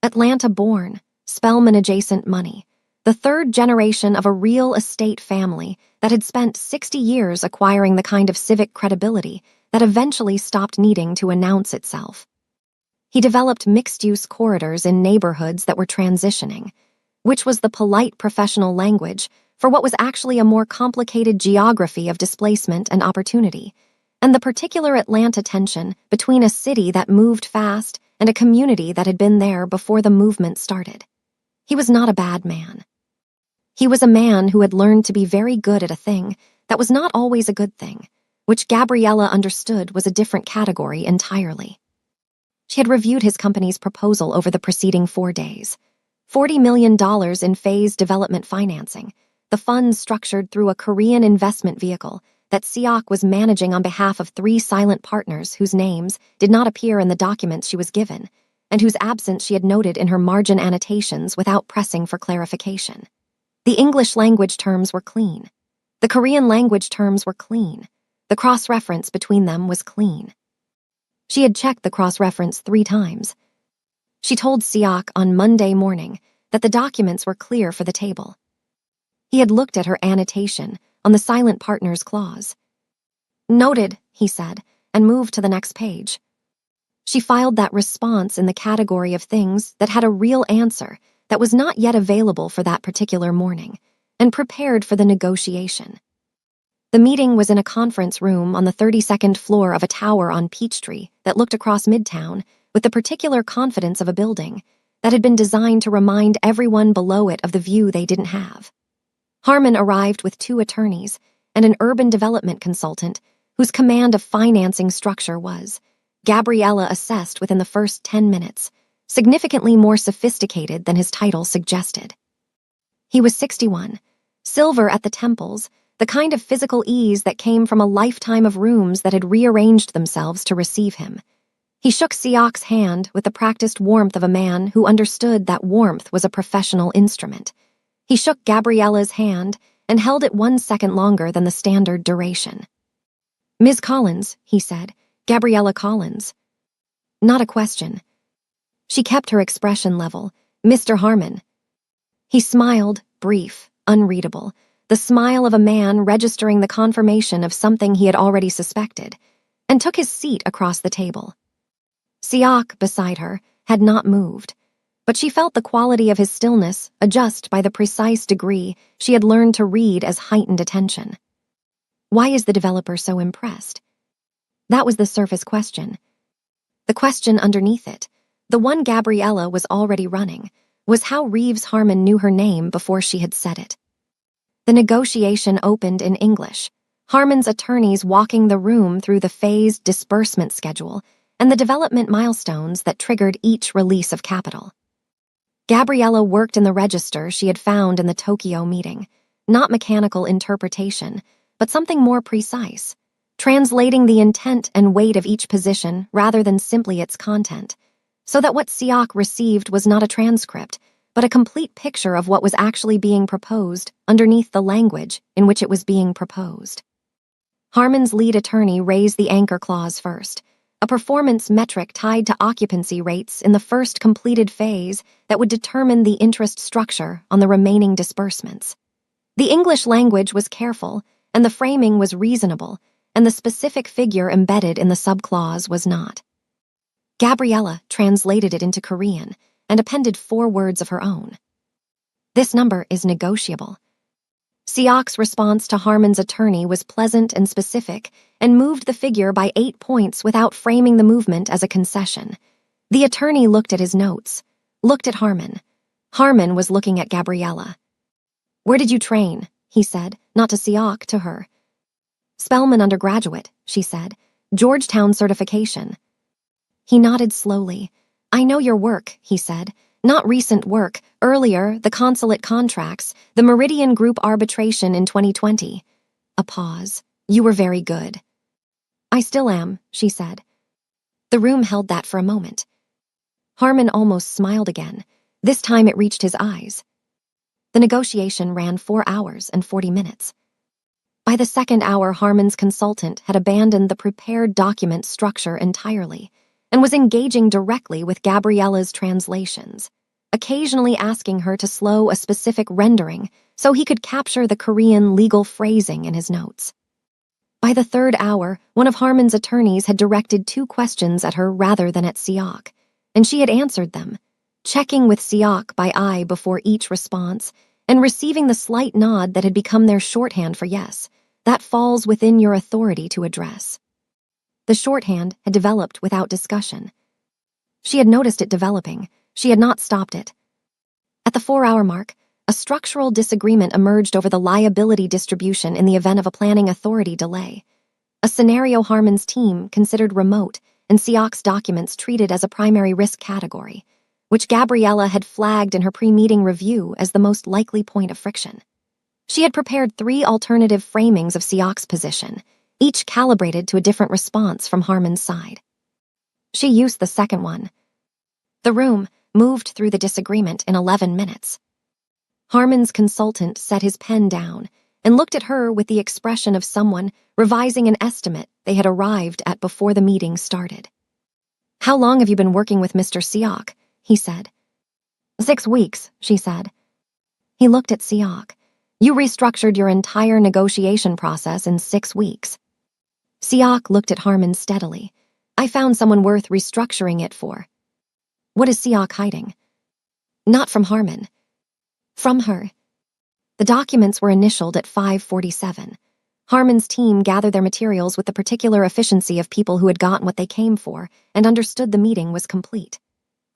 [SPEAKER 1] Atlanta-born, Spelman-adjacent money, the 3rd generation of a real estate family that had spent 60 years acquiring the kind of civic credibility that eventually stopped needing to announce itself. He developed mixed-use corridors in neighborhoods that were transitioning, which was the polite professional language for what was actually a more complicated geography of displacement and opportunity, and the particular Atlanta tension between a city that moved fast and a community that had been there before the movement started. He was not a bad man. He was a man who had learned to be very good at a thing that was not always a good thing, which Gabriella understood was a different category entirely. She had reviewed his company's proposal over the preceding 4 days. $40 million in phased development financing, the funds structured through a Korean investment vehicle that Siak was managing on behalf of 3 silent partners whose names did not appear in the documents she was given, and whose absence she had noted in her margin annotations without pressing for clarification. The English language terms were clean. The Korean language terms were clean. The cross-reference between them was clean. She had checked the cross-reference 3 times. She told Siak on Monday morning that the documents were clear for the table. He had looked at her annotation on the silent partner's clause. "Noted," he said, and moved to the next page. She filed that response in the category of things that had a real answer that was not yet available for that particular morning, and prepared for the negotiation. The meeting was in a conference room on the 32nd floor of a tower on Peachtree that looked across Midtown with the particular confidence of a building that had been designed to remind everyone below it of the view they didn't have. Harmon arrived with 2 attorneys and an urban development consultant whose command of financing structure was, Gabriella assessed within the first 10 minutes, significantly more sophisticated than his title suggested. He was 61, silver at the temples, the kind of physical ease that came from a lifetime of rooms that had rearranged themselves to receive him. He shook Siak's hand with the practiced warmth of a man who understood that warmth was a professional instrument. He shook Gabriella's hand and held it 1 second longer than the standard duration. "Ms. Collins," he said. "Gabriella Collins." Not a question. She kept her expression level. "Mr. Harmon." He smiled, brief, unreadable, the smile of a man registering the confirmation of something he had already suspected, and took his seat across the table. Siak, beside her, had not moved, but she felt the quality of his stillness adjust by the precise degree she had learned to read as heightened attention. Why is the developer so impressed? That was the surface question. The question underneath it, the one Gabriella was already running, was how Reeves Harmon knew her name before she had said it. The negotiation opened in English, Harmon's attorneys walking the room through the phased disbursement schedule and the development milestones that triggered each release of capital. Gabriella worked in the register she had found in the Tokyo meeting, not mechanical interpretation, but something more precise, translating the intent and weight of each position rather than simply its content, so that what Siak received was not a transcript, but a complete picture of what was actually being proposed underneath the language in which it was being proposed. Harmon's lead attorney raised the anchor clause first, a performance metric tied to occupancy rates in the first completed phase that would determine the interest structure on the remaining disbursements. The English language was careful, and the framing was reasonable, and the specific figure embedded in the subclause was not. Gabriella translated it into Korean and appended 4 words of her own. This number is negotiable. Siak's response to Harmon's attorney was pleasant and specific and moved the figure by 8 points without framing the movement as a concession. The attorney looked at his notes, looked at Harmon. Harmon was looking at Gabriella. "Where did you train?" he said, not to Siak, to her. "Spelman undergraduate," she said. "Georgetown certification." He nodded slowly. "I know your work," he said. "Not recent work, earlier, the consulate contracts, the Meridian Group arbitration in 2020. A pause. "You were very good." "I still am," she said. The room held that for a moment. Harmon almost smiled again. This time it reached his eyes. The negotiation ran 4 hours and 40 minutes. By the second hour, Harmon's consultant had abandoned the prepared document structure entirely and was engaging directly with Gabriella's translations, occasionally asking her to slow a specific rendering so he could capture the Korean legal phrasing in his notes. By the third hour, one of Harmon's attorneys had directed 2 questions at her rather than at Siak, and she had answered them, checking with Siak by eye before each response and receiving the slight nod that had become their shorthand for yes, that falls within your authority to address. The shorthand had developed without discussion. She had noticed it developing. She had not stopped it. At the 4-hour mark, a structural disagreement emerged over the liability distribution in the event of a planning authority delay, a scenario Harmon's team considered remote and Siak's documents treated as a primary risk category, which Gabriella had flagged in her pre-meeting review as the most likely point of friction. She had prepared 3 alternative framings of Siak's position, each calibrated to a different response from Harmon's side. She used the second one. The room moved through the disagreement in 11 minutes. Harmon's consultant set his pen down and looked at her with the expression of someone revising an estimate they had arrived at before the meeting started. "How long have you been working with Mr. Siak?" he said. 6 weeks, she said. He looked at Siak. "You restructured your entire negotiation process in 6 weeks." Siak looked at Harmon steadily. "I found someone worth restructuring it for." What is Siak hiding? Not from Harmon. From her. The documents were initialed at 5:47. Harmon's team gathered their materials with the particular efficiency of people who had gotten what they came for and understood the meeting was complete.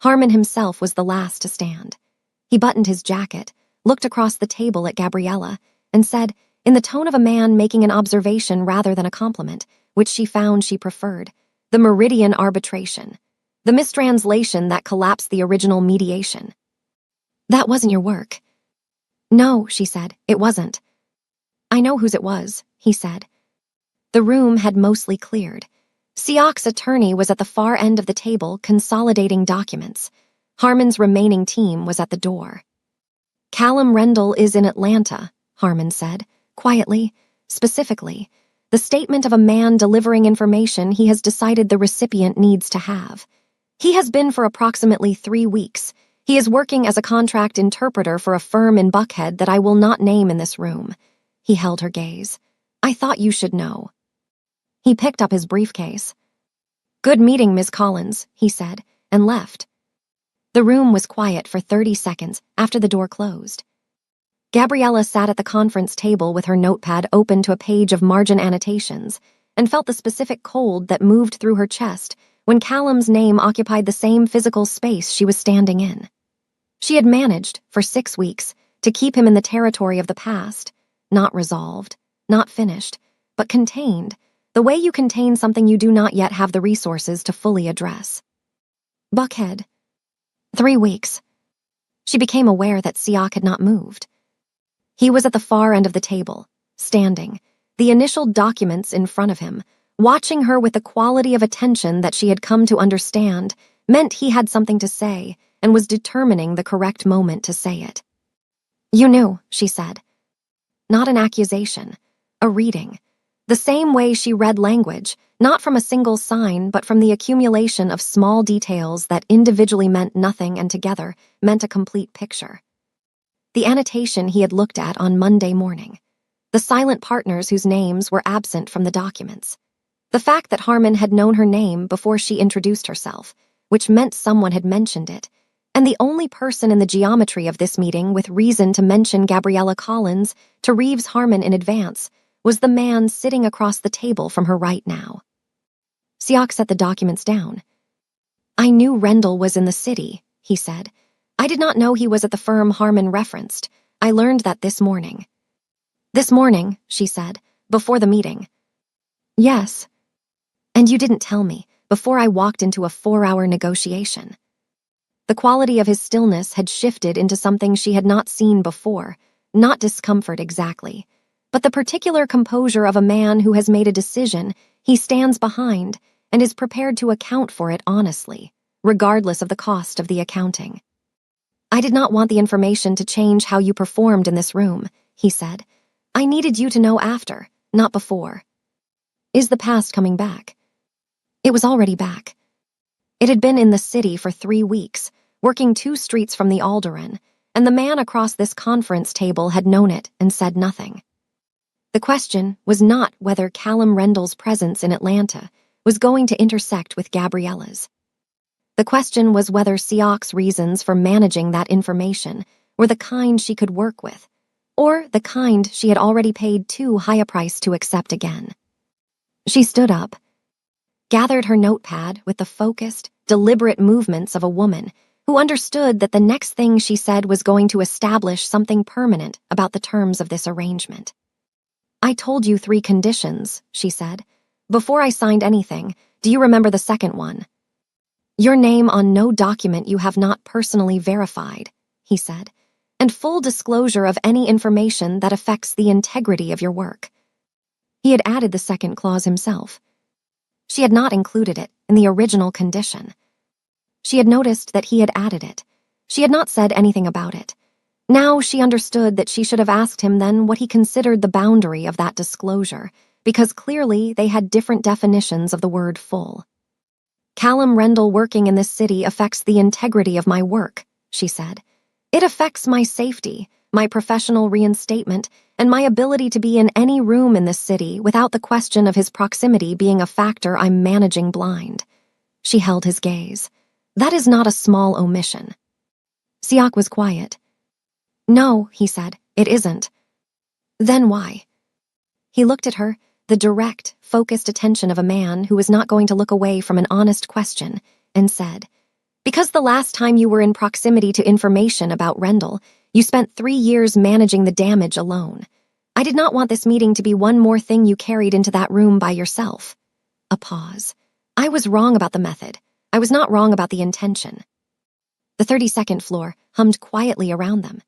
[SPEAKER 1] Harmon himself was the last to stand. He buttoned his jacket, looked across the table at Gabriella, and said, in the tone of a man making an observation rather than a compliment, which she found she preferred, "The Meridian arbitration. The mistranslation that collapsed the original mediation." "That wasn't your work." "No," she said, "it wasn't." "I know whose it was," he said. The room had mostly cleared. Siak's attorney was at the far end of the table consolidating documents. Harmon's remaining team was at the door. "Callum Rendell is in Atlanta," Harmon said, quietly, specifically, the statement of a man delivering information he has decided the recipient needs to have. "He has been for approximately 3 weeks. He is working as a contract interpreter for a firm in Buckhead that I will not name in this room. He held her gaze. I thought you should know. He picked up his briefcase. Good meeting, Ms. Collins, he said, and left. The room was quiet for 30 seconds after the door closed. Gabriella sat at the conference table with her notepad open to a page of margin annotations and felt the specific cold that moved through her chest when Callum's name occupied the same physical space she was standing in. She had managed, for 6 weeks, to keep him in the territory of the past, not resolved, not finished, but contained, the way you contain something you do not yet have the resources to fully address. Buckhead. 3 weeks. She became aware that Siak had not moved. He was at the far end of the table, standing, the initial documents in front of him, watching her with the quality of attention that she had come to understand meant he had something to say and was determining the correct moment to say it. You knew, she said. Not an accusation, a reading. The same way she read language, not from a single sign, but from the accumulation of small details that individually meant nothing and together meant a complete picture. The annotation he had looked at on Monday morning. The silent partners whose names were absent from the documents. The fact that Harmon had known her name before she introduced herself, which meant someone had mentioned it, and the only person in the geometry of this meeting with reason to mention Gabriella Collins to Reeves Harmon in advance was the man sitting across the table from her right now. Siak set the documents down. I knew Rendell was in the city, he said. I did not know he was at the firm Harmon referenced. I learned that this morning. This morning, she said, before the meeting. Yes. And you didn't tell me, before I walked into a 4-hour negotiation. The quality of his stillness had shifted into something she had not seen before, not discomfort exactly, but the particular composure of a man who has made a decision he stands behind and is prepared to account for it honestly, regardless of the cost of the accounting. I did not want the information to change how you performed in this room, he said. I needed you to know after, not before. Is the past coming back? It was already back. It had been in the city for 3 weeks, working 2 streets from the Alderaan, and the man across this conference table had known it and said nothing. The question was not whether Callum Rendell's presence in Atlanta was going to intersect with Gabriella's. The question was whether Siak's reasons for managing that information were the kind she could work with, or the kind she had already paid too high a price to accept again. She stood up, gathered her notepad with the focused, deliberate movements of a woman who understood that the next thing she said was going to establish something permanent about the terms of this arrangement. I told you 3 conditions, she said. Before I signed anything, do you remember the second one? Your name on no document you have not personally verified, he said, and full disclosure of any information that affects the integrity of your work. He had added the second clause himself. She had not included it in the original condition. She had noticed that he had added it. She had not said anything about it. Now she understood that she should have asked him then what he considered the boundary of that disclosure, because clearly they had different definitions of the word full. Callum Rendell working in this city affects the integrity of my work, she said. It affects my safety, my professional reinstatement, and my ability to be in any room in this city without the question of his proximity being a factor I'm managing blind. She held his gaze. That is not a small omission. Siak was quiet. No, he said, it isn't. Then why? He looked at her, the direct, focused attention of a man who was not going to look away from an honest question, and said, because the last time you were in proximity to information about Rendell, you spent 3 years managing the damage alone. I did not want this meeting to be one more thing you carried into that room by yourself. A pause. I was wrong about the method. I was not wrong about the intention. The 32nd floor hummed quietly around them.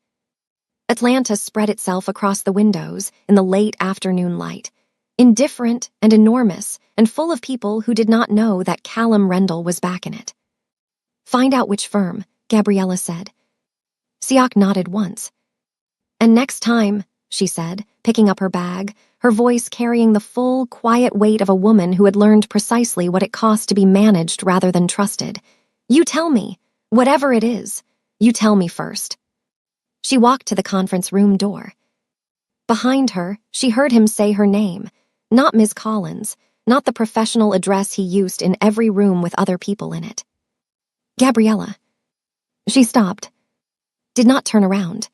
[SPEAKER 1] Atlanta spread itself across the windows in the late afternoon light, indifferent and enormous and full of people who did not know that Callum Rendell was back in it. Find out which firm, Gabriella said. Siak nodded once. And next time, she said, picking up her bag, her voice carrying the full, quiet weight of a woman who had learned precisely what it cost to be managed rather than trusted. You tell me, whatever it is, you tell me first. She walked to the conference room door. Behind her, she heard him say her name, not Ms. Collins, not the professional address he used in every room with other people in it. Gabriella. She stopped. Did not turn around.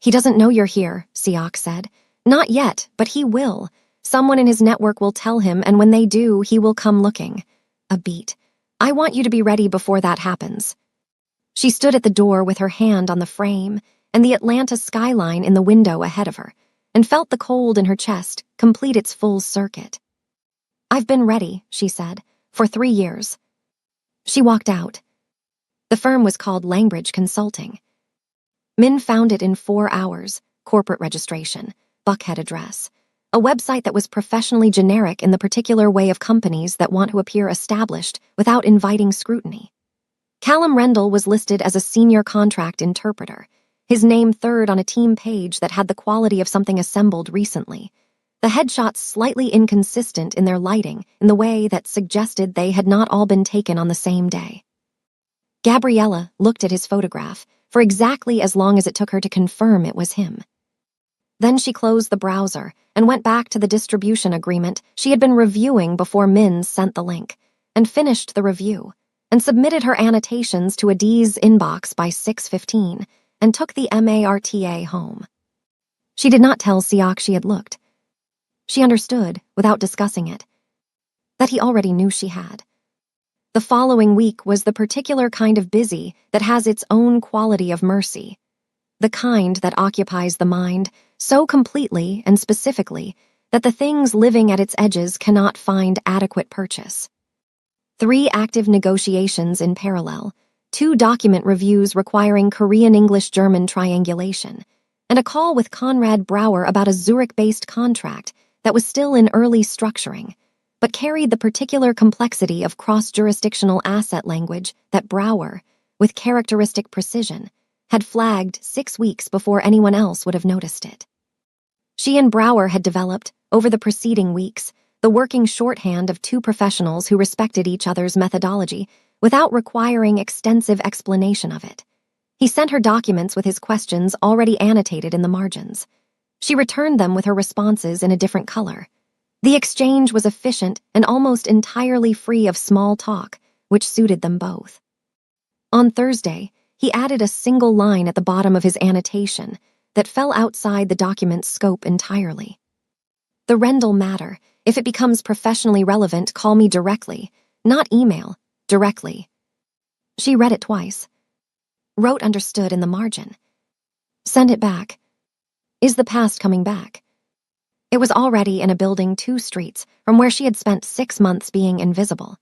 [SPEAKER 1] He doesn't know you're here, Siak said. Not yet, but he will. Someone in his network will tell him, and when they do, he will come looking. A beat. I want you to be ready before that happens. She stood at the door with her hand on the frame and the Atlanta skyline in the window ahead of her, and felt the cold in her chest complete its full circuit. I've been ready, she said, for 3 years. She walked out. The firm was called Langbridge Consulting. Min found it in 4 hours, corporate registration, Buckhead address, a website that was professionally generic in the particular way of companies that want to appear established without inviting scrutiny. Callum Rendell was listed as a senior contract interpreter, his name third on a team page that had the quality of something assembled recently. The headshots slightly inconsistent in their lighting in the way that suggested they had not all been taken on the same day. Gabriella looked at his photograph for exactly as long as it took her to confirm it was him. Then she closed the browser and went back to the distribution agreement she had been reviewing before Min sent the link, and finished the review, and submitted her annotations to Adi's inbox by 6:15, and took the MARTA home. She did not tell Siak she had looked. She understood, without discussing it, that he already knew she had. The following week was the particular kind of busy that has its own quality of mercy, the kind that occupies the mind so completely and specifically that the things living at its edges cannot find adequate purchase. 3 active negotiations in parallel, 2 document reviews requiring Korean-English-German triangulation, and a call with Conrad Brower about a Zurich-based contract that was still in early structuring, but carried the particular complexity of cross-jurisdictional asset language that Brower, with characteristic precision, had flagged 6 weeks before anyone else would have noticed it. She and Brower had developed, over the preceding weeks, the working shorthand of 2 professionals who respected each other's methodology without requiring extensive explanation of it. He sent her documents with his questions already annotated in the margins. She returned them with her responses in a different color. The exchange was efficient and almost entirely free of small talk, which suited them both. On Thursday, he added a single line at the bottom of his annotation that fell outside the document's scope entirely. The Rendell matter. If it becomes professionally relevant, call me directly, not email, directly. She read it twice. Wrote understood in the margin. Send it back. Is the past coming back? It was already in a building 2 streets from where she had spent 6 months being invisible.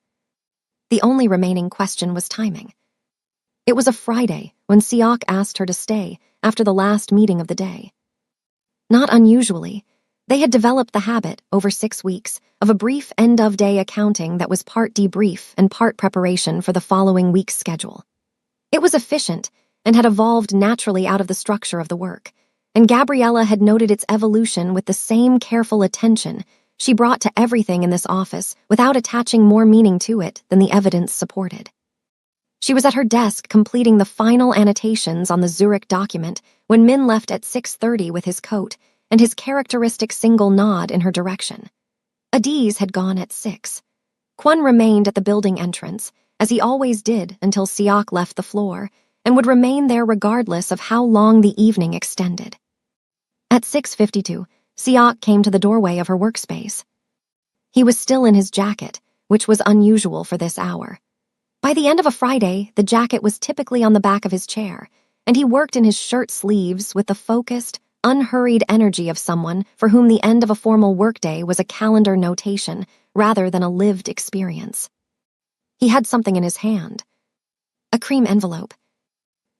[SPEAKER 1] The only remaining question was timing. It was a Friday when Siak asked her to stay after the last meeting of the day. Not unusually, they had developed the habit, over 6 weeks, of a brief end-of-day accounting that was part debrief and part preparation for the following week's schedule. It was efficient and had evolved naturally out of the structure of the work, and Gabriella had noted its evolution with the same careful attention she brought to everything in this office without attaching more meaning to it than the evidence supported. She was at her desk completing the final annotations on the Zurich document when Min left at 6:30 with his coat and his characteristic single nod in her direction. Adiz had gone at 6. Kwon remained at the building entrance, as he always did until Siak left the floor, and would remain there regardless of how long the evening extended. At 6:52, Siak came to the doorway of her workspace. He was still in his jacket, which was unusual for this hour. By the end of a Friday, the jacket was typically on the back of his chair, and he worked in his shirt sleeves with the focused, unhurried energy of someone for whom the end of a formal workday was a calendar notation rather than a lived experience. He had something in his hand. A cream envelope.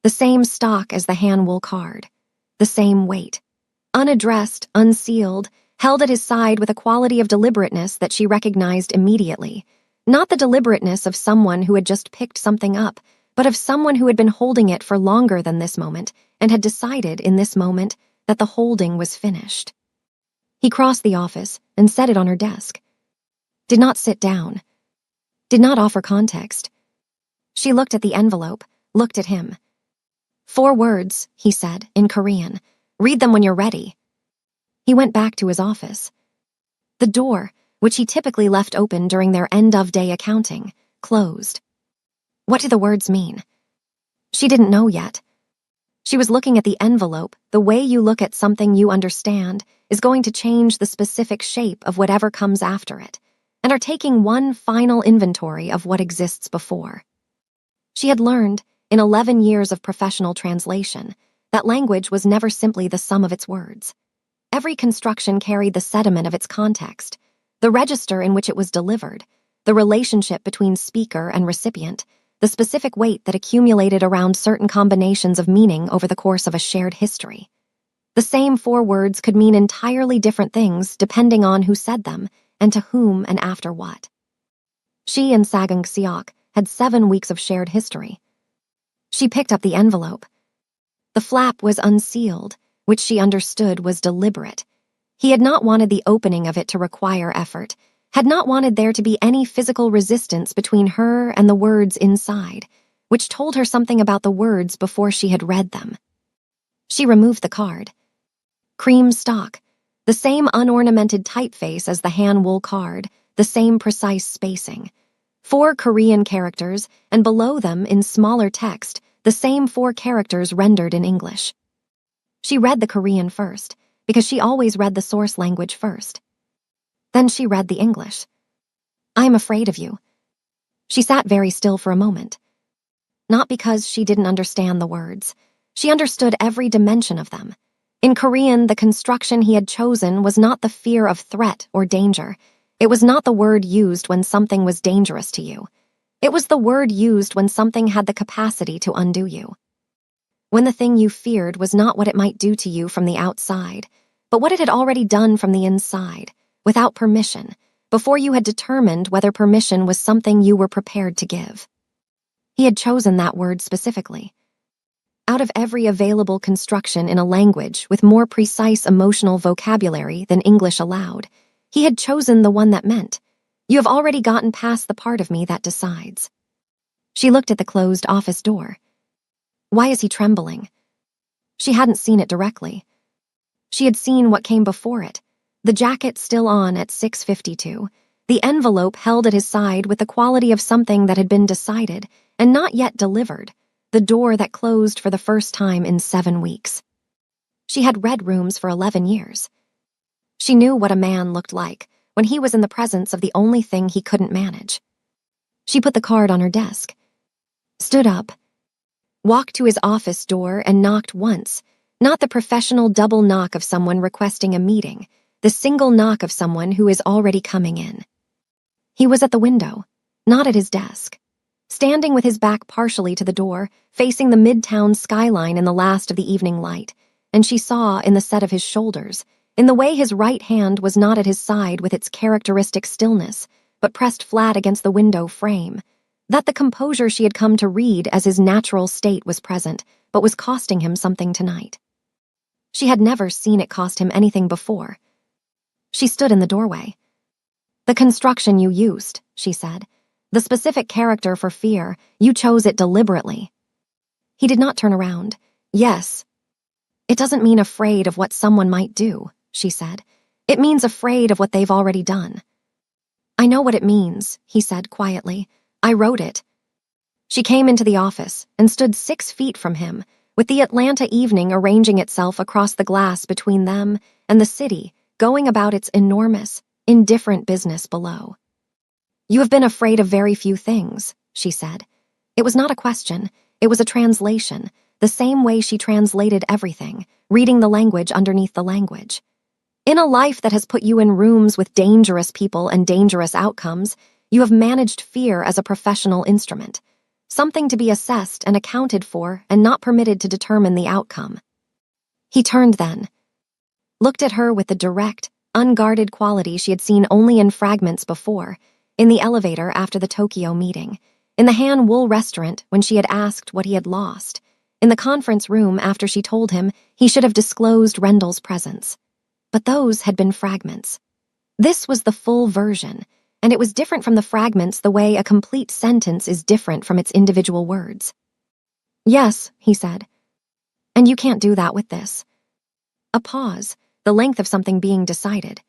[SPEAKER 1] The same stock as the hand-wool card. The same weight. Unaddressed, unsealed, held at his side with a quality of deliberateness that she recognized immediately. Not the deliberateness of someone who had just picked something up, but of someone who had been holding it for longer than this moment and had decided in this moment that the holding was finished. He crossed the office and set it on her desk. Did not sit down. Did not offer context. She looked at the envelope, looked at him. 4 words, he said, in Korean. Read them when you're ready. He went back to his office. The door, which he typically left open during their end-of-day accounting, closed. What do the words mean? She didn't know yet. She was looking at the envelope. The way you look at something you understand is going to change the specific shape of whatever comes after it, and are taking one final inventory of what exists before. She had learned, in 11 years of professional translation, that language was never simply the sum of its words. Every construction carried the sediment of its context, the register in which it was delivered, the relationship between speaker and recipient, the specific weight that accumulated around certain combinations of meaning over the course of a shared history. The same 4 words could mean entirely different things depending on who said them and to whom and after what. She and Sagung Siok had 7 weeks of shared history. She picked up the envelope. The flap was unsealed, which she understood was deliberate. He had not wanted the opening of it to require effort, had not wanted there to be any physical resistance between her and the words inside, which told her something about the words before she had read them. She removed the card. Cream stock, the same unornamented typeface as the Han-wool card, the same precise spacing. 4 Korean characters, and below them, in smaller text, the same 4 characters rendered in English. She read the Korean first, because she always read the source language first. Then she read the English. "I am afraid of you." She sat very still for a moment. Not because she didn't understand the words. She understood every dimension of them. In Korean, the construction he had chosen was not the fear of threat or danger. It was not the word used when something was dangerous to you. It was the word used when something had the capacity to undo you. When the thing you feared was not what it might do to you from the outside, but what it had already done from the inside, without permission, before you had determined whether permission was something you were prepared to give. He had chosen that word specifically. Out of every available construction in a language with more precise emotional vocabulary than English allowed, he had chosen the one that meant, "You have already gotten past the part of me that decides." She looked at the closed office door. Why is he trembling? She hadn't seen it directly. She had seen what came before it, the jacket still on at 6:52, the envelope held at his side with the quality of something that had been decided and not yet delivered, the door that closed for the first time in 7 weeks. She had read rooms for 11 years. She knew what a man looked like when he was in the presence of the only thing he couldn't manage. She put the card on her desk, stood up, walked to his office door and knocked once, not the professional double knock of someone requesting a meeting, the single knock of someone who is already coming in. He was at the window, not at his desk, standing with his back partially to the door, facing the midtown skyline in the last of the evening light, and she saw in the set of his shoulders, in the way his right hand was not at his side with its characteristic stillness, but pressed flat against the window frame, that the composure she had come to read as his natural state was present, but was costing him something tonight. She had never seen it cost him anything before. She stood in the doorway. "The construction you used," she said. "The specific character for fear, you chose it deliberately." He did not turn around. "Yes. It doesn't mean afraid of what someone might do," she said. "It means afraid of what they've already done." "I know what it means," he said quietly. "I wrote it." She came into the office and stood 6 feet from him, with the Atlanta evening arranging itself across the glass between them and the city going about its enormous, indifferent business below. "You have been afraid of very few things," she said. It was not a question, it was a translation, the same way she translated everything, reading the language underneath the language. In a life that has put you in rooms with dangerous people and dangerous outcomes, you have managed fear as a professional instrument, something to be assessed and accounted for and not permitted to determine the outcome. He turned then, looked at her with the direct, unguarded quality she had seen only in fragments before, in the elevator after the Tokyo meeting, in the Han-wool restaurant when she had asked what he had lost, in the conference room after she told him he should have disclosed Rendell's presence. But those had been fragments. This was the full version, and it was different from the fragments the way a complete sentence is different from its individual words. "Yes," he said. "And you can't do that with this." A pause, the length of something being decided.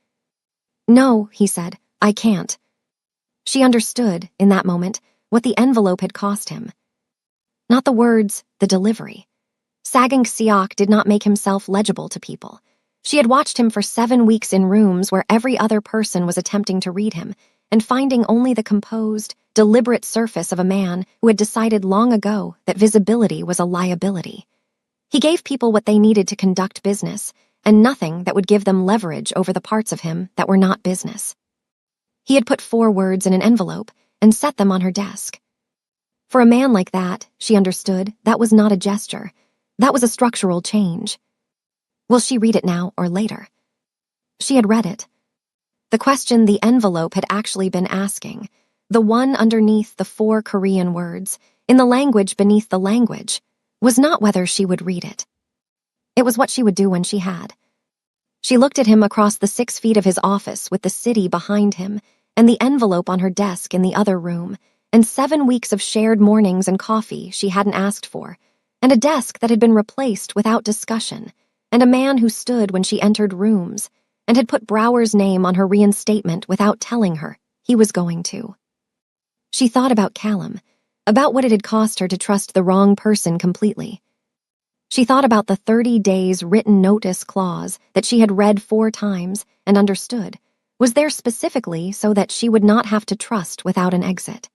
[SPEAKER 1] "No," he said, "I can't." She understood, in that moment, what the envelope had cost him. Not the words, the delivery. Sagging Siak did not make himself legible to people. She had watched him for 7 weeks in rooms where every other person was attempting to read him, and finding only the composed, deliberate surface of a man who had decided long ago that visibility was a liability. He gave people what they needed to conduct business, and nothing that would give them leverage over the parts of him that were not business. He had put 4 words in an envelope and set them on her desk. For a man like that, she understood, that was not a gesture. That was a structural change. Will she read it now or later? She had read it. The question the envelope had actually been asking, the one underneath the 4 Korean words, in the language beneath the language, was not whether she would read it. It was what she would do when she had. She looked at him across the 6 feet of his office with the city behind him and the envelope on her desk in the other room, and 7 weeks of shared mornings and coffee she hadn't asked for, and a desk that had been replaced without discussion, and a man who stood when she entered rooms, and had put Brower's name on her reinstatement without telling her he was going to. She thought about Callum, about what it had cost her to trust the wrong person completely. She thought about the 30 days written notice clause that she had read 4 times and understood was there specifically so that she would not have to trust without an exit.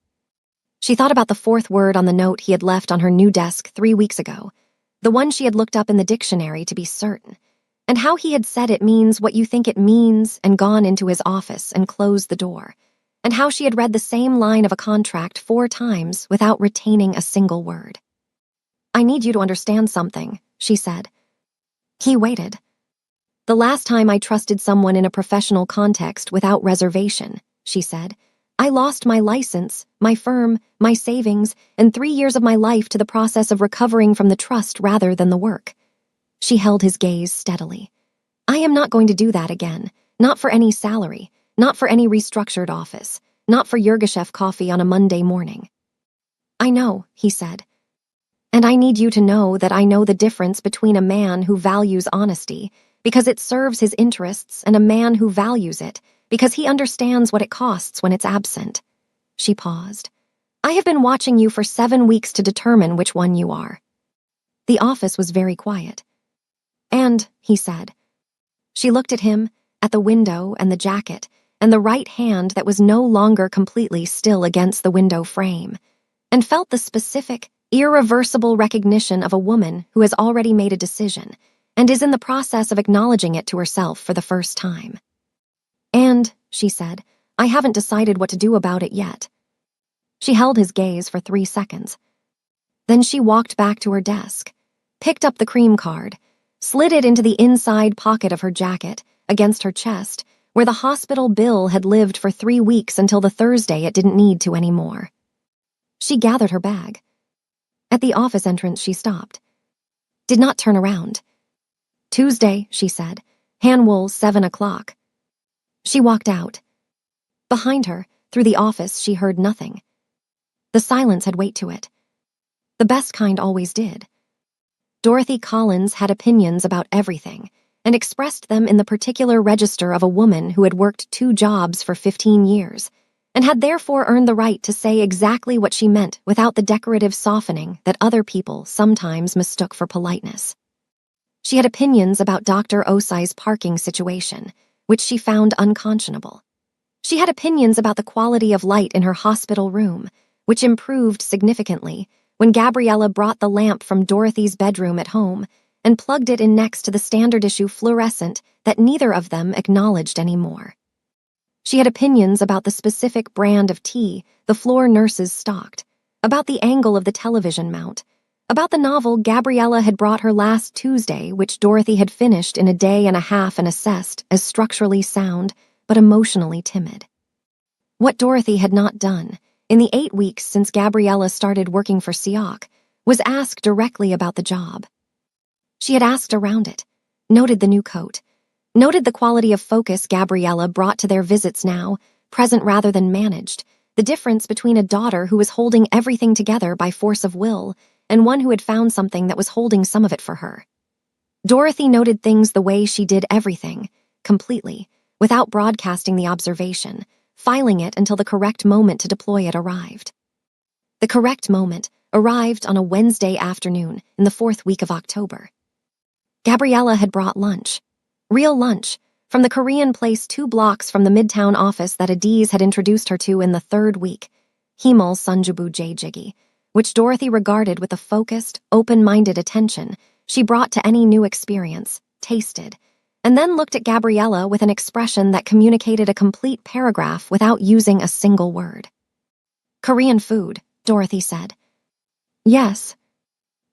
[SPEAKER 1] She thought about the 4th word on the note he had left on her new desk 3 weeks ago, the one she had looked up in the dictionary to be certain, and how he had said it means what you think it means and gone into his office and closed the door, and how she had read the same line of a contract 4 times without retaining a single word. "I need you to understand something," she said. He waited. "The last time I trusted someone in a professional context without reservation," she said, "I lost my license, my firm, my savings, and 3 years of my life to the process of recovering from the trust rather than the work." She held his gaze steadily. "I am not going to do that again, not for any salary, not for any restructured office, not for Yurgashev coffee on a Monday morning." "I know," he said. "And I need you to know that I know the difference between a man who values honesty because it serves his interests and a man who values it because he understands what it costs when it's absent." She paused. "I have been watching you for 7 weeks to determine which one you are." The office was very quiet. "And," he said. She looked at him, at the window and the jacket, and the right hand that was no longer completely still against the window frame, and felt the specific, irreversible recognition of a woman who has already made a decision and is in the process of acknowledging it to herself for the first time. "And," she said, "I haven't decided what to do about it yet." She held his gaze for 3 seconds. Then she walked back to her desk, picked up the cream card, slid it into the inside pocket of her jacket, against her chest, where the hospital bill had lived for 3 weeks until the Thursday it didn't need to anymore. She gathered her bag. At the office entrance she stopped. Did not turn around. "Tuesday," she said. "Hanwool, 7 o'clock. She walked out. Behind her, through the office, she heard nothing. The silence had weight to it. The best kind always did. Dorothy Collins had opinions about everything, and expressed them in the particular register of a woman who had worked 2 jobs for 15 years, and had therefore earned the right to say exactly what she meant without the decorative softening that other people sometimes mistook for politeness. She had opinions about Dr. Osai's parking situation, which she found unconscionable. She had opinions about the quality of light in her hospital room, which improved significantly when Gabriella brought the lamp from Dorothy's bedroom at home and plugged it in next to the standard issue fluorescent that neither of them acknowledged anymore. She had opinions about the specific brand of tea the floor nurses stocked, about the angle of the television mount, about the novel Gabriella had brought her last Tuesday, which Dorothy had finished in a day and a half and assessed as structurally sound but emotionally timid. What Dorothy had not done, in the 8 weeks since Gabriella started working for Siak, was ask directly about the job. She had asked around it, noted the new coat, noted the quality of focus Gabriella brought to their visits now, present rather than managed, the difference between a daughter who was holding everything together by force of will and one who had found something that was holding some of it for her. Dorothy noted things the way she did everything, completely, without broadcasting the observation, filing it until the correct moment to deploy it arrived. The correct moment arrived on a Wednesday afternoon in the 4th week of October. Gabriella had brought lunch. Real lunch, from the Korean place 2 blocks from the Midtown office that Adiz had introduced her to in the 3rd week, Himul Sunjubu Jjigi, which Dorothy regarded with the focused, open-minded attention she brought to any new experience, tasted, and then looked at Gabriella with an expression that communicated a complete paragraph without using a single word. "Korean food," Dorothy said. "Yes."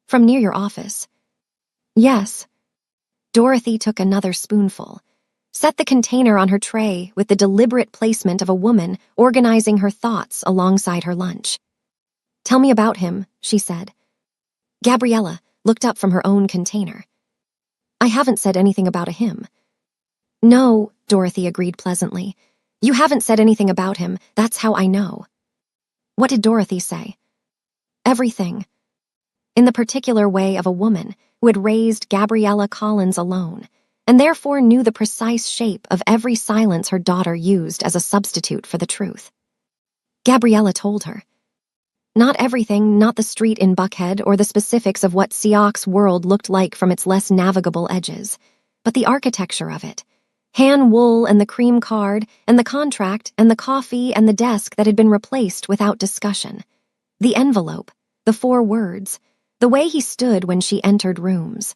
[SPEAKER 1] "From near your office." "Yes." Dorothy took another spoonful, set the container on her tray with the deliberate placement of a woman organizing her thoughts alongside her lunch. "Tell me about him," she said. Gabriella looked up from her own container. "I haven't said anything about a him." "No," Dorothy agreed pleasantly. "You haven't said anything about him, that's how I know." What did Dorothy say? Everything. In the particular way of a woman who had raised Gabriella Collins alone, and therefore knew the precise shape of every silence her daughter used as a substitute for the truth. Gabriella told her. Not everything, not the street in Buckhead or the specifics of what Siok's world looked like from its less navigable edges, but the architecture of it. Han Wool and the cream card and the contract and the coffee and the desk that had been replaced without discussion. The envelope, the 4 words, the way he stood when she entered rooms.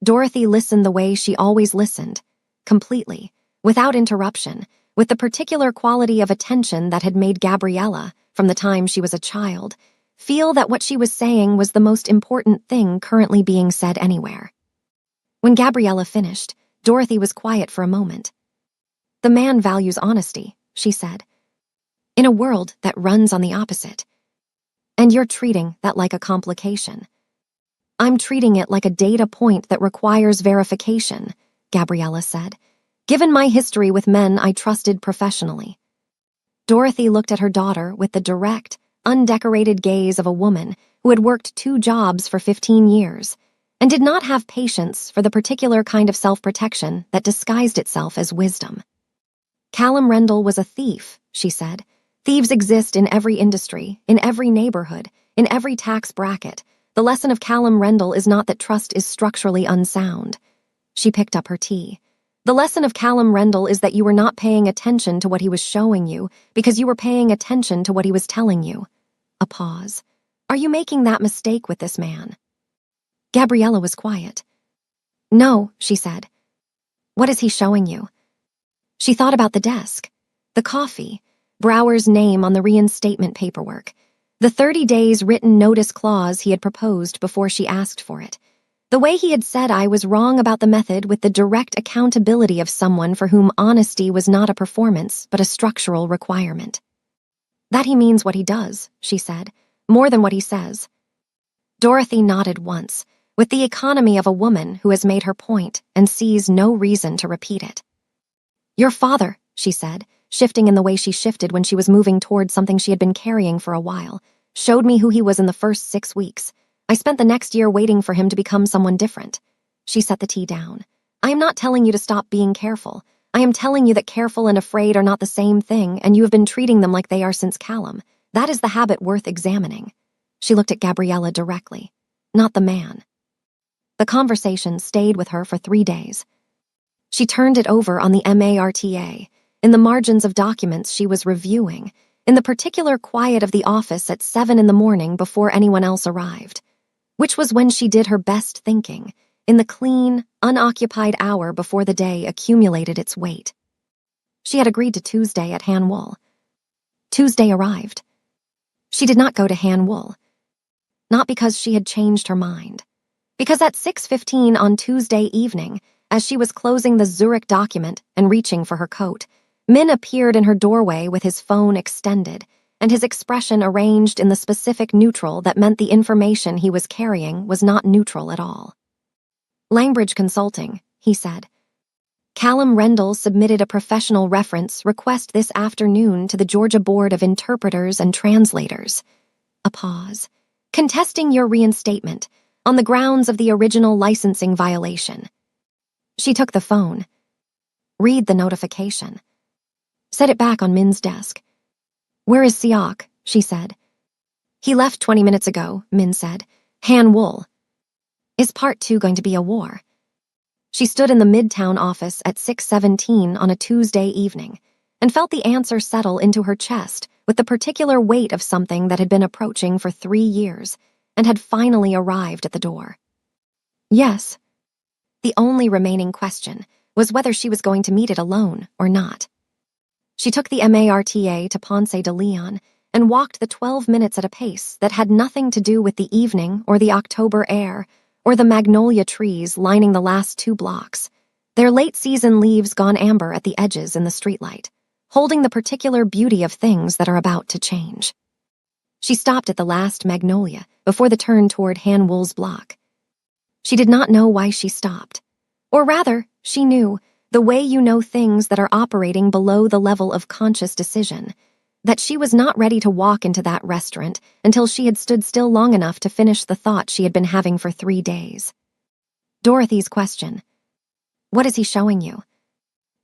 [SPEAKER 1] Dorothy listened the way she always listened, completely, without interruption, with the particular quality of attention that had made Gabriella, from the time she was a child, feel that what she was saying was the most important thing currently being said anywhere. When Gabriella finished, Dorothy was quiet for a moment. "The man values honesty," she said. "In a world that runs on the opposite. And you're treating that like a complication." "I'm treating it like a data point that requires verification," Gabriella said, "given my history with men I trusted professionally." Dorothy looked at her daughter with the direct, undecorated gaze of a woman who had worked 2 jobs for 15 years and did not have patience for the particular kind of self-protection that disguised itself as wisdom. "Callum Rendell was a thief," she said. "Thieves exist in every industry, in every neighborhood, in every tax bracket. The lesson of Callum Rendell is not that trust is structurally unsound." She picked up her tea. "The lesson of Callum Rendell is that you were not paying attention to what he was showing you because you were paying attention to what he was telling you." A pause. "Are you making that mistake with this man?" Gabriella was quiet. "No," she said. "What is he showing you?" She thought about the desk, the coffee, Brower's name on the reinstatement paperwork, the 30 days written notice clause he had proposed before she asked for it. The way he had said I was wrong about the method with the direct accountability of someone for whom honesty was not a performance but a structural requirement. "That he means what he does," she said, "more than what he says." Dorothy nodded once, with the economy of a woman who has made her point and sees no reason to repeat it. "Your father," she said, shifting in the way she shifted when she was moving toward something she had been carrying for a while, "showed me who he was in the first 6 weeks. I spent the next year waiting for him to become someone different." She set the tea down. "I am not telling you to stop being careful. I am telling you that careful and afraid are not the same thing, and you have been treating them like they are since Callum. That is the habit worth examining." She looked at Gabriella directly, not the man. The conversation stayed with her for 3 days. She turned it over on the MARTA, in the margins of documents she was reviewing, in the particular quiet of the office at 7 in the morning before anyone else arrived, which was when she did her best thinking, in the clean, unoccupied hour before the day accumulated its weight. She had agreed to Tuesday at Han Wool. Tuesday arrived. She did not go to Han Wool. Not because she had changed her mind. Because at 6:15 on Tuesday evening, as she was closing the Zurich document and reaching for her coat, Min appeared in her doorway with his phone extended, and his expression arranged in the specific neutral that meant the information he was carrying was not neutral at all. "Langbridge Consulting," he said. "Callum Rendell submitted a professional reference request this afternoon to the Georgia Board of Interpreters and Translators." A pause. "Contesting your reinstatement. on the grounds of the original licensing violation. She took the phone. Read the notification. Set it back on Min's desk. "Where is Siak?" she said. "He left 20 minutes ago," Min said. "Han Wool." "Is part 2 going to be a war?" She stood in the Midtown office at 6:17 on a Tuesday evening and felt the answer settle into her chest with the particular weight of something that had been approaching for 3 years and had finally arrived at the door. Yes. The only remaining question was whether she was going to meet it alone or not. She took the MARTA to Ponce de Leon and walked the 12 minutes at a pace that had nothing to do with the evening or the October air or the magnolia trees lining the last 2 blocks, their late-season leaves gone amber at the edges in the streetlight, holding the particular beauty of things that are about to change. She stopped at the last magnolia before the turn toward Han Wool's block. She did not know why she stopped. Or rather, she knew, the way you know things that are operating below the level of conscious decision, that she was not ready to walk into that restaurant until she had stood still long enough to finish the thought she had been having for 3 days. Dorothy's question. "What is he showing you?"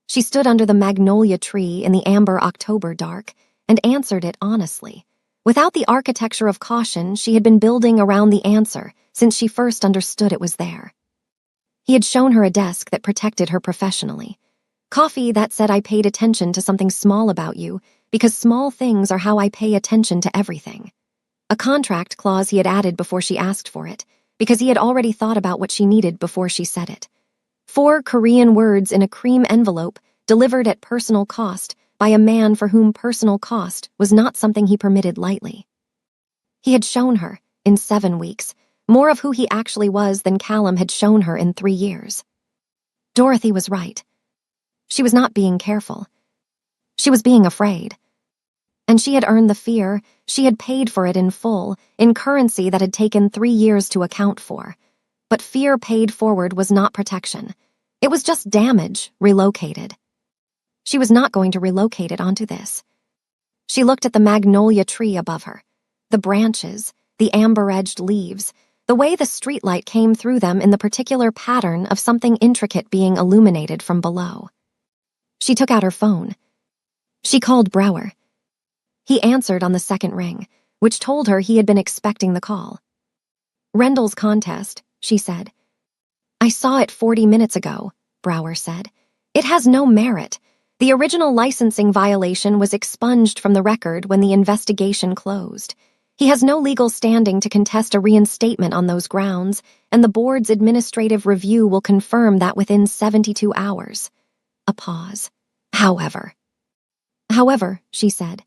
[SPEAKER 1] She stood under the magnolia tree in the amber October dark and answered it honestly, without the architecture of caution she had been building around the answer since she first understood it was there. He had shown her a desk that protected her professionally. Coffee that said, "I paid attention to something small about you because small things are how I pay attention to everything." A contract clause he had added before she asked for it, because he had already thought about what she needed before she said it. 4 Korean words in a cream envelope delivered at personal cost by a man for whom personal cost was not something he permitted lightly. He had shown her, in 7 weeks, more of who he actually was than Callum had shown her in 3 years. Dorothy was right. She was not being careful. She was being afraid. And she had earned the fear, she had paid for it in full, in currency that had taken 3 years to account for. But fear paid forward was not protection. It was just damage, relocated. She was not going to relocate it onto this. She looked at the magnolia tree above her, the branches, the amber-edged leaves, the way the streetlight came through them in the particular pattern of something intricate being illuminated from below. She took out her phone. She called Brower. He answered on the second ring, which told her he had been expecting the call. "Rendell's contest," she said. "I saw it 40 minutes ago," Brower said. "It has no merit. The original licensing violation was expunged from the record when the investigation closed. He has no legal standing to contest a reinstatement on those grounds, and the board's administrative review will confirm that within 72 hours. A pause. However, she said.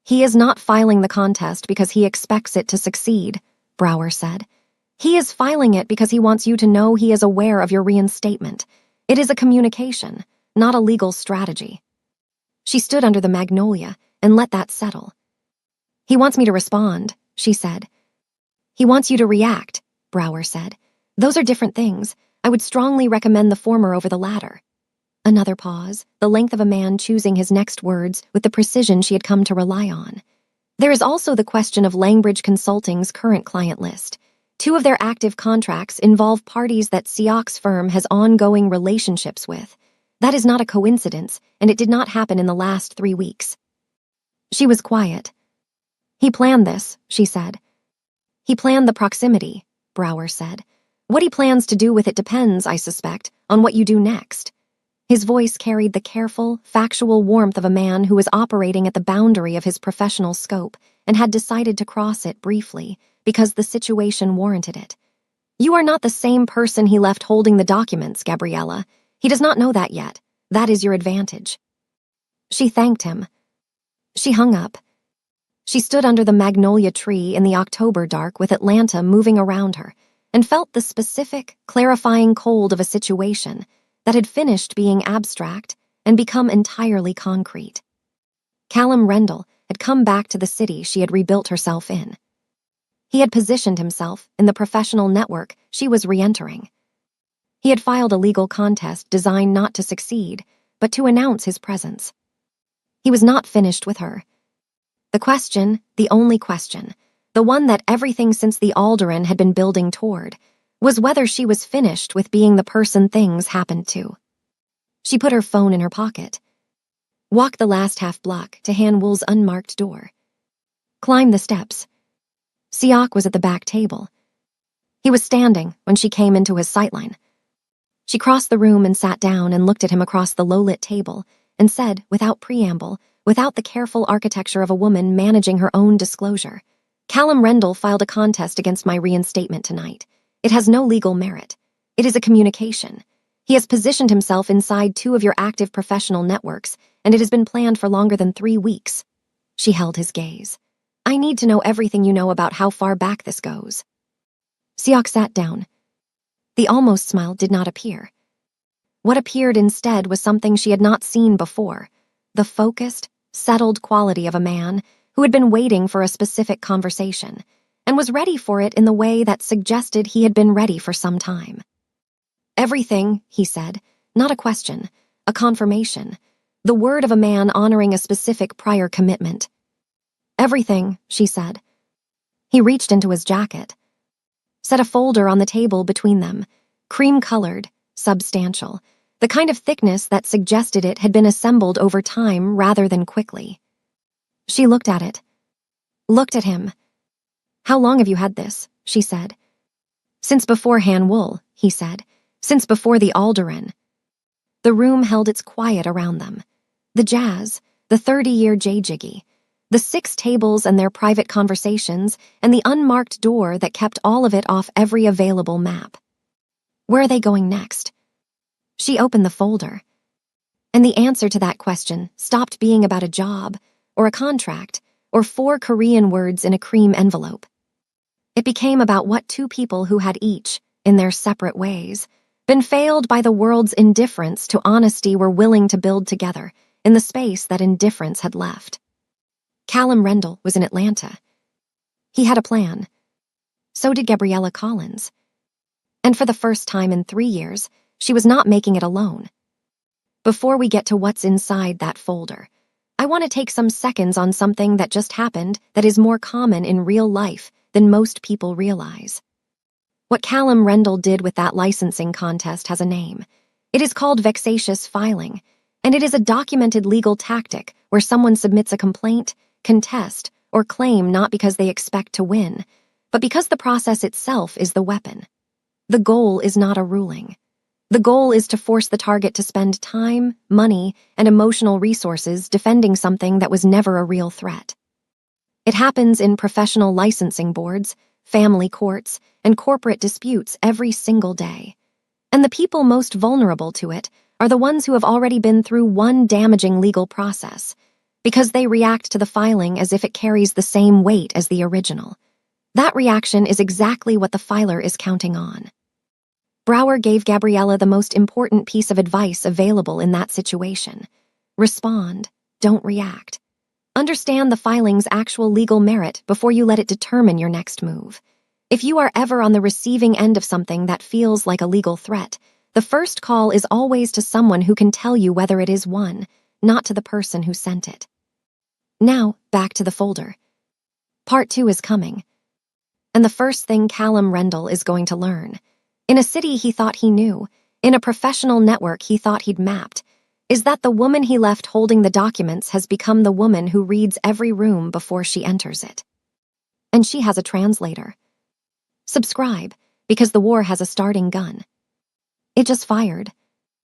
[SPEAKER 1] "He is not filing the contest because he expects it to succeed," Brower said. "He is filing it because he wants you to know he is aware of your reinstatement. It is a communication, not a legal strategy." She stood under the magnolia and let that settle. "He wants me to respond," she said. "He wants you to react," Brower said. "Those are different things. I would strongly recommend the former over the latter." Another pause, the length of a man choosing his next words with the precision she had come to rely on. "There is also the question of Langbridge Consulting's current client list. 2 of their active contracts involve parties that Siak's firm has ongoing relationships with. That is not a coincidence, and it did not happen in the last 3 weeks." She was quiet. "He planned this," she said. "He planned the proximity," Brower said. "What he plans to do with it depends, I suspect, on what you do next." His voice carried the careful, factual warmth of a man who was operating at the boundary of his professional scope and had decided to cross it briefly because the situation warranted it. "You are not the same person he left holding the documents, Gabriella. He does not know that yet. That is your advantage." She thanked him. She hung up. She stood under the magnolia tree in the October dark with Atlanta moving around her and felt the specific, clarifying cold of a situation that had finished being abstract and become entirely concrete. Callum Rendell had come back to the city she had rebuilt herself in. He had positioned himself in the professional network she was re-entering. He had filed a legal contest designed not to succeed, but to announce his presence. He was not finished with her. The question, the only question, the one that everything since the Alderaan had been building toward, was whether she was finished with being the person things happened to. She put her phone in her pocket, walked the last half block to Han Wul's unmarked door, climbed the steps. Siak was at the back table. He was standing when she came into his sightline. She crossed the room and sat down and looked at him across the low-lit table and said, without preamble, without the careful architecture of a woman managing her own disclosure, "Callum Rendell filed a contest against my reinstatement tonight. It has no legal merit. It is a communication. He has positioned himself inside 2 of your active professional networks, and it has been planned for longer than 3 weeks. She held his gaze. I need to know everything you know about how far back this goes. Siak sat down. The almost smile did not appear. What appeared instead was something she had not seen before, the focused, settled quality of a man who had been waiting for a specific conversation and was ready for it in the way that suggested he had been ready for some time. Everything, he said, not a question, a confirmation, the word of a man honoring a specific prior commitment. Everything, she said. He reached into his jacket, set a folder on the table between them, cream-colored, substantial, the kind of thickness that suggested it had been assembled over time rather than quickly. She looked at it, looked at him. How long have you had this? She said. Since before Han Wul, he said. Since before the Alderaan. The room held its quiet around them. The jazz, the 30-year jiggy, the 6 tables and their private conversations, and the unmarked door that kept all of it off every available map. Where are they going next? She opened the folder. And the answer to that question stopped being about a job, or a contract, or 4 Korean words in a cream envelope. It became about what 2 people who had each, in their separate ways, been failed by the world's indifference to honesty were willing to build together in the space that indifference had left. Callum Rendell was in Atlanta. He had a plan. So did Gabriella Collins. And for the first time in 3 years, she was not making it alone. Before we get to what's inside that folder, I want to take some seconds on something that just happened that is more common in real life than most people realize. What Callum Rendell did with that licensing contest has a name. It is called vexatious filing, and it is a documented legal tactic where someone submits a complaint, contest, or claim not because they expect to win, but because the process itself is the weapon. The goal is not a ruling. The goal is to force the target to spend time, money, and emotional resources defending something that was never a real threat. It happens in professional licensing boards, family courts, and corporate disputes every single day. And the people most vulnerable to it are the ones who have already been through one damaging legal process, because they react to the filing as if it carries the same weight as the original. That reaction is exactly what the filer is counting on. Brower gave Gabriella the most important piece of advice available in that situation. Respond, don't react. Understand the filing's actual legal merit before you let it determine your next move. If you are ever on the receiving end of something that feels like a legal threat, the first call is always to someone who can tell you whether it is one, not to the person who sent it. Now, back to the folder. Part 2 is coming. And the first thing Callum Rendell is going to learn, in a city he thought he knew, in a professional network he thought he'd mapped, is that the woman he left holding the documents has become the woman who reads every room before she enters it. And she has a translator. Subscribe, because the war has a starting gun. It just fired.